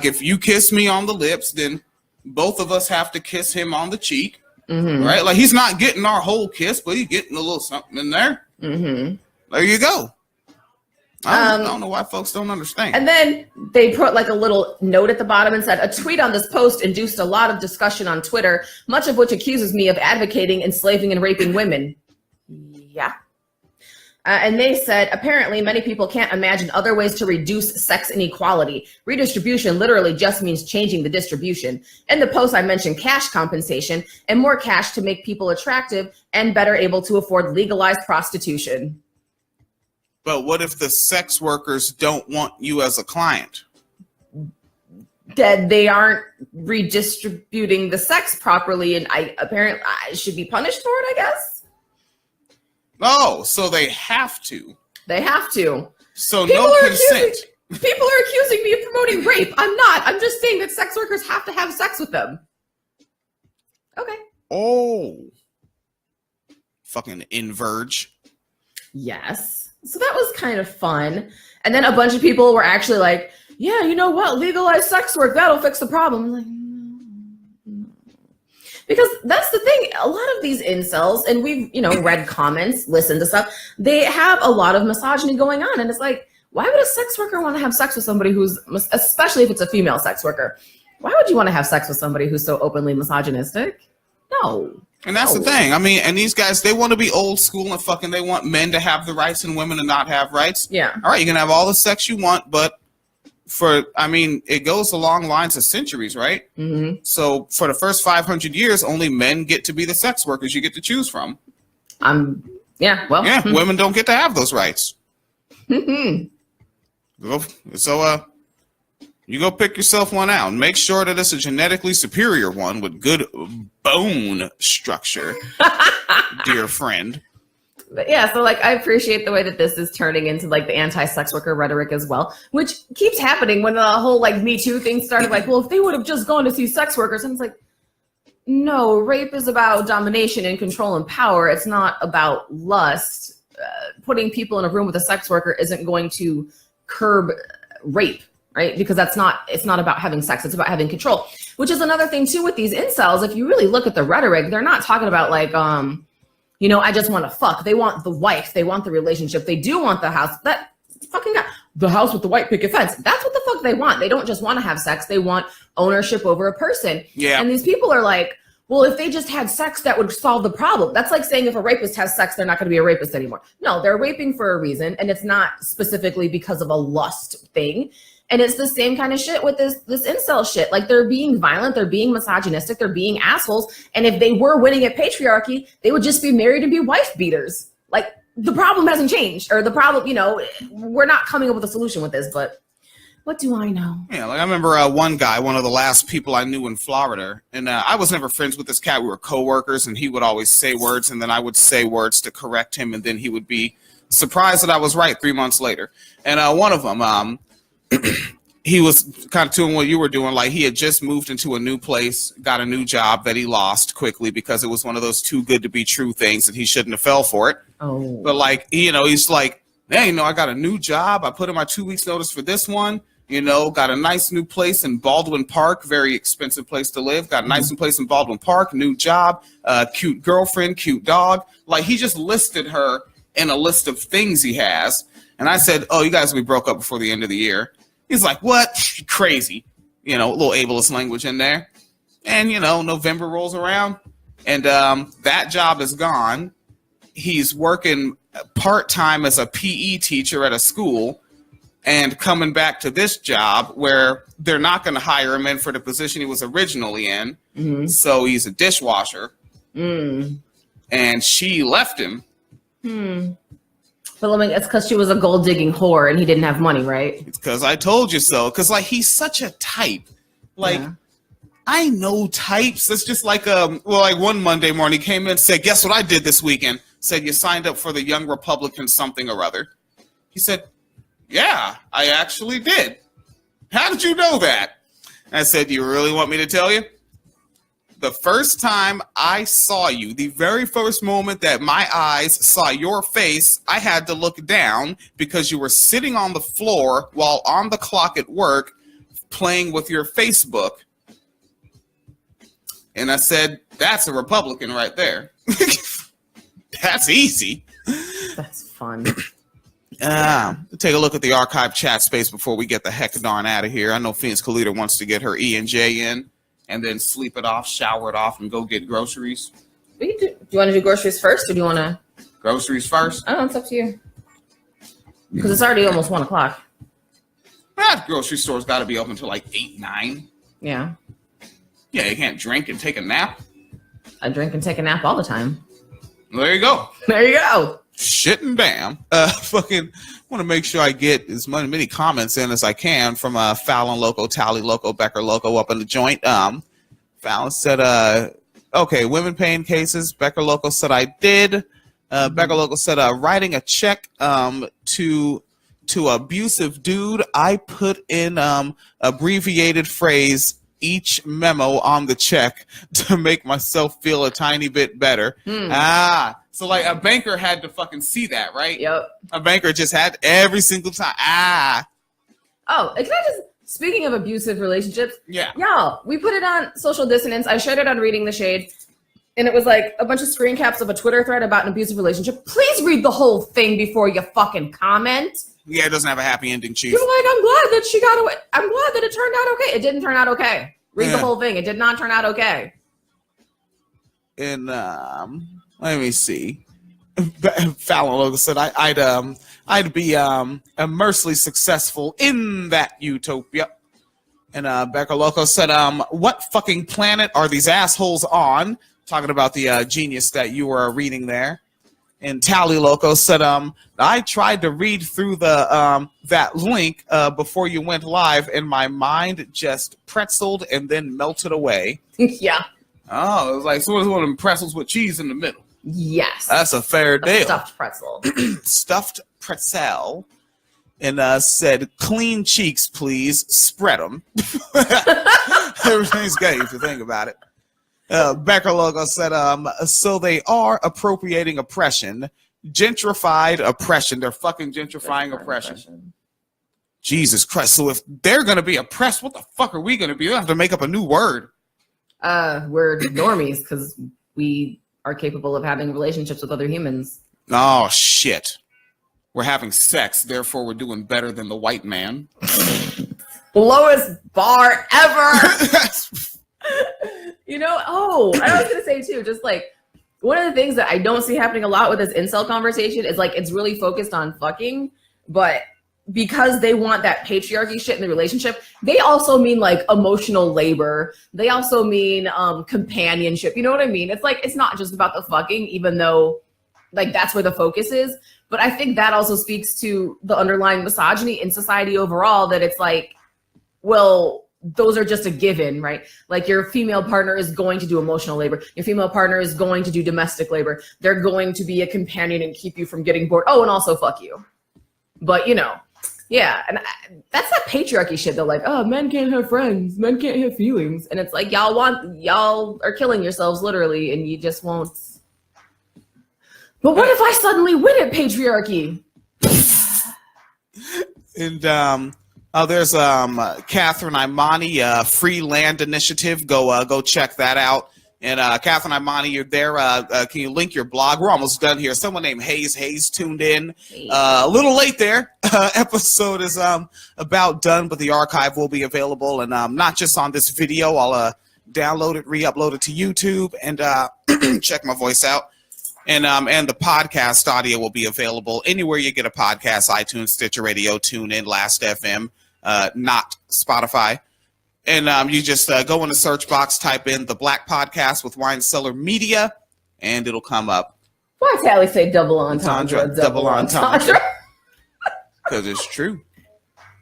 C: if you kiss me on the lips, then both of us have to kiss him on the cheek, right? Like, he's not getting our whole kiss, but he's getting a little something in there. There you go. I don't know why folks don't understand.
D: And then they put like a little note at the bottom and said, a tweet on this post induced a lot of discussion on Twitter, much of which accuses me of advocating enslaving and raping women. Yeah. And they said, apparently many people can't imagine other ways to reduce sex inequality. Redistribution literally just means changing the distribution. In the post, I mentioned cash compensation and more cash to make people attractive and better able to afford legalized prostitution.
C: But what if the sex workers don't want you as a client?
D: That they aren't redistributing the sex properly, and I should be punished for it, I guess.
C: Oh, so they have to.
D: They have to.
C: So no consent.
D: People are accusing me of promoting rape. I'm not. I'm just saying that sex workers have to have sex with them. Okay.
C: Oh. Fucking inverge.
D: Yes. So that was kind of fun. And then a bunch of people were actually like, yeah, you know what? Legalize sex work. That'll fix the problem. I'm like, no. Because that's the thing. A lot of these incels, and we've, read comments, listened to stuff, they have a lot of misogyny going on. And it's like, why would a sex worker want to have sex with somebody who's, especially if it's a female sex worker, why would you want to have sex with somebody who's so openly misogynistic? No.
C: And that's the thing. I mean, and these guys, they want to be old school and fucking they want men to have the rights and women to not have rights.
D: Yeah.
C: All right, you can have all the sex you want, but it goes along lines of centuries, right?
D: Mm-hmm.
C: So for the first 500 years, only men get to be the sex workers you get to choose from. Women don't get to have those rights. So you go pick yourself one out and make sure that it's a genetically superior one with good bone structure, dear friend.
D: But yeah, so I appreciate the way that this is turning into the anti-sex worker rhetoric as well, which keeps happening when the whole Me Too thing started. Well, if they would have just gone to see sex workers, and it's like, no, rape is about domination and control and power. It's not about lust. Putting people in a room with a sex worker isn't going to curb rape. Right? Because it's not about having sex. It's about having control, which is another thing too with these incels. If you really look at the rhetoric, they're not talking about I just want to fuck. They want the wife. They want the relationship. They do want the house. That fucking guy, the house with the white picket fence. That's what the fuck they want. They don't just want to have sex. They want ownership over a person.
C: Yeah.
D: And these people are like, well, if they just had sex, that would solve the problem. That's like saying if a rapist has sex, they're not going to be a rapist anymore. No, they're raping for a reason. And it's not specifically because of a lust thing. And it's the same kind of shit with this incel shit. They're being violent, they're being misogynistic, they're being assholes. And if they were winning at patriarchy, they would just be married and be wife beaters. The problem hasn't changed, or the problem, we're not coming up with a solution with this, but what do I know?
C: Yeah, I remember one guy, one of the last people I knew in Florida, and I was never friends with this cat. We were coworkers, and he would always say words, and then I would say words to correct him, and then he would be surprised that I was right 3 months later. And one of them, he was kind of doing what you were doing. He had just moved into a new place, got a new job that he lost quickly because it was one of those too good to be true things and he shouldn't have fell for it.
D: Oh.
C: But he's like, hey, I got a new job. I put in my 2 weeks notice for this one, got a nice new place in Baldwin Park, very expensive place to live. Got a nice new place in Baldwin Park, new job, cute girlfriend, cute dog. He just listed her in a list of things he has. And I said, oh, you guys will be broke up before the end of the year. He's like, what? Crazy. A little ableist language in there. And, November rolls around and that job is gone. He's working part-time as a PE teacher at a school and coming back to this job where they're not going to hire him in for the position he was originally in. Mm-hmm. So he's a dishwasher. Mm. And she left him.
D: But it's because she was a gold digging whore and he didn't have money, right?
C: It's because I told you so. Because he's such a type. I know types. It's just one Monday morning he came in and said, guess what I did this weekend? Said you signed up for the Young Republican something or other. He said, yeah, I actually did. How did you know that? I said, do you really want me to tell you? The first time I saw you, the very first moment that my eyes saw your face, I had to look down because you were sitting on the floor while on the clock at work playing with your Facebook. And I said, that's a Republican right there. That's easy.
D: That's fun.
C: Take a look at the archive chat space before we get the heck darn out of here. I know Phoenix Kalita wants to get her E and J in. And then sleep it off, shower it off, and go get groceries.
D: Do you want to do groceries first, or do you want to?
C: Groceries first?
D: Oh, it's up to you. Because it's already almost 1 o'clock.
C: That grocery store's got to be open until 8, 9.
D: Yeah.
C: Yeah, you can't drink and take a nap.
D: I drink and take a nap all the time.
C: There you go.
D: There you go.
C: Shit and bam. Fucking want to make sure I get as many comments in as I can from Fallon Loco, Tally Loco, Becker Loco up in the joint. Fallon said, okay, women paying cases. Becker Loco said I did. Becker Loco said writing a check to abusive dude. I put in abbreviated phrase each memo on the check to make myself feel a tiny bit better. So like a banker had to fucking see that, right?
D: Yep.
C: A banker just had every single time.
D: Oh, can I just, speaking of abusive relationships,
C: Yeah.
D: y'all, we put it on Social Dissonance. I shared it on Reading the Shade. And it was like a bunch of screen caps of a Twitter thread about an abusive relationship. Please read the whole thing before you fucking comment.
C: Yeah, it doesn't have a happy ending, Chief.
D: You're like, I'm glad that she got away. I'm glad that it turned out okay. It didn't turn out okay. Read the
C: Yeah.
D: whole thing. It did not turn out okay.
C: And let me see. Fallon Logan said I'd be immensely successful in that utopia. And Becca Loco said, what fucking planet are these assholes on? Talking about the genius that you were reading there. And Tally Loco said, I tried to read through the that link before you went live, and my mind just pretzeled and then melted away.
D: Yeah.
C: Oh, it was like sort of one of them pretzels with cheese in the middle.
D: Yes.
C: That's a fair
D: A
C: deal.
D: stuffed pretzel.
C: Stuffed pretzel. And said, clean cheeks, please. Spread them. Everything's gay if you think about it. Becker Logo said, so they are appropriating oppression. Gentrified oppression. They're fucking gentrifying oppression. Jesus Christ. So if they're going to be oppressed, what the fuck are we going to be? We have to make up a new word.
D: We're normies because we are capable of having relationships with other humans.
C: Oh, shit. We're having sex, therefore we're doing better than the white man.
D: Lowest bar ever. You know, I was gonna say too, just like one of the things that I don't see happening a lot with this incel conversation is like it's really focused on fucking, but because they want that patriarchy shit in the relationship, they also mean like emotional labor. They also mean companionship. You know what I mean? It's like it's not just about the fucking, even though like that's where the focus is. But I think that also speaks to the underlying misogyny in society overall, that it's like, well, those are just a given, right? Like your female partner is going to do emotional labor. Your female partner is going to do domestic labor. They're going to be a companion and keep you from getting bored. Oh, and also fuck you. But, you know, yeah. And that's that patriarchy shit though. Like, oh, men can't have friends. Men can't have feelings. And it's like, y'all are killing yourselves literally, and you just won't. But what if I suddenly win at patriarchy?
C: And there's Catherine Imani, Free Land Initiative. Go check that out. And Catherine Imani, you're there. Can you link your blog? We're almost done here. Someone named Hayes tuned in. A little late there. Episode is about done, but the archive will be available, and not just on this video. I'll download it, re-upload it to YouTube, and check my voice out. And the podcast audio will be available anywhere you get a podcast: iTunes, Stitcher Radio, TuneIn, Last.fm, not Spotify. And you just go in the search box, type in The Black Podcast with Wine Cellar Media, and it'll come up.
D: Why Tally say double entendre?
C: Double entendre. Because it's true.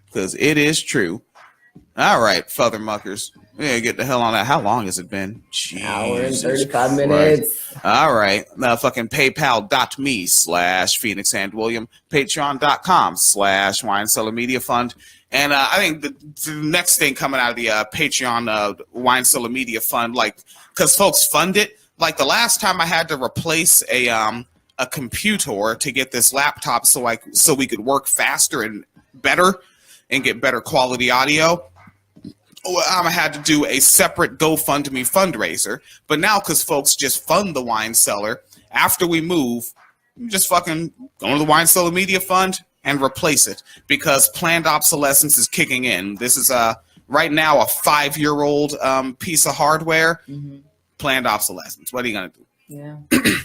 C: Because it is true. All right, Father Muckers. Yeah, get the hell on that. How long has it been?
D: Hour and
C: Jesus
D: 35
C: Christ.
D: minutes.
C: All right. Fucking PayPal.me/Phoenix and William. Patreon.com/Wine Cellar Media Fund. And I think the next thing coming out of the Patreon Wine Cellar Media Fund, like, because folks fund it. Like the last time I had to replace a computer to get this laptop so we could work faster and better and get better quality audio. I had to do a separate GoFundMe fundraiser, but now because folks just fund the Wine Cellar, after we move, you just fucking go to the Wine Cellar Media Fund and replace it, because planned obsolescence is kicking in. This is right now a 5-year-old piece of hardware. Mm-hmm. Planned obsolescence. What are you gonna do?
D: Yeah.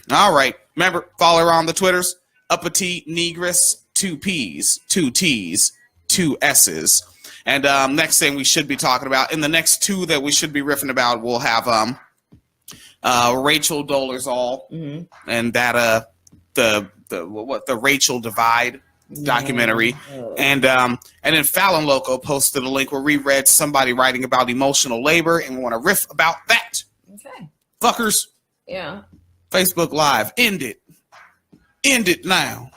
C: All right. Remember, follow her on the Twitters. Uppity Negress, 2 P's, 2 T's, 2 S's. And next thing we should be talking about, in the next 2 that we should be riffing about, we'll have Rachel Dolezal, mm-hmm. and that the Rachel Divide documentary, and then Fallon Loco posted a link where we read somebody writing about emotional labor, and we want to riff about that.
D: Okay.
C: Fuckers.
D: Yeah.
C: Facebook Live. End it now.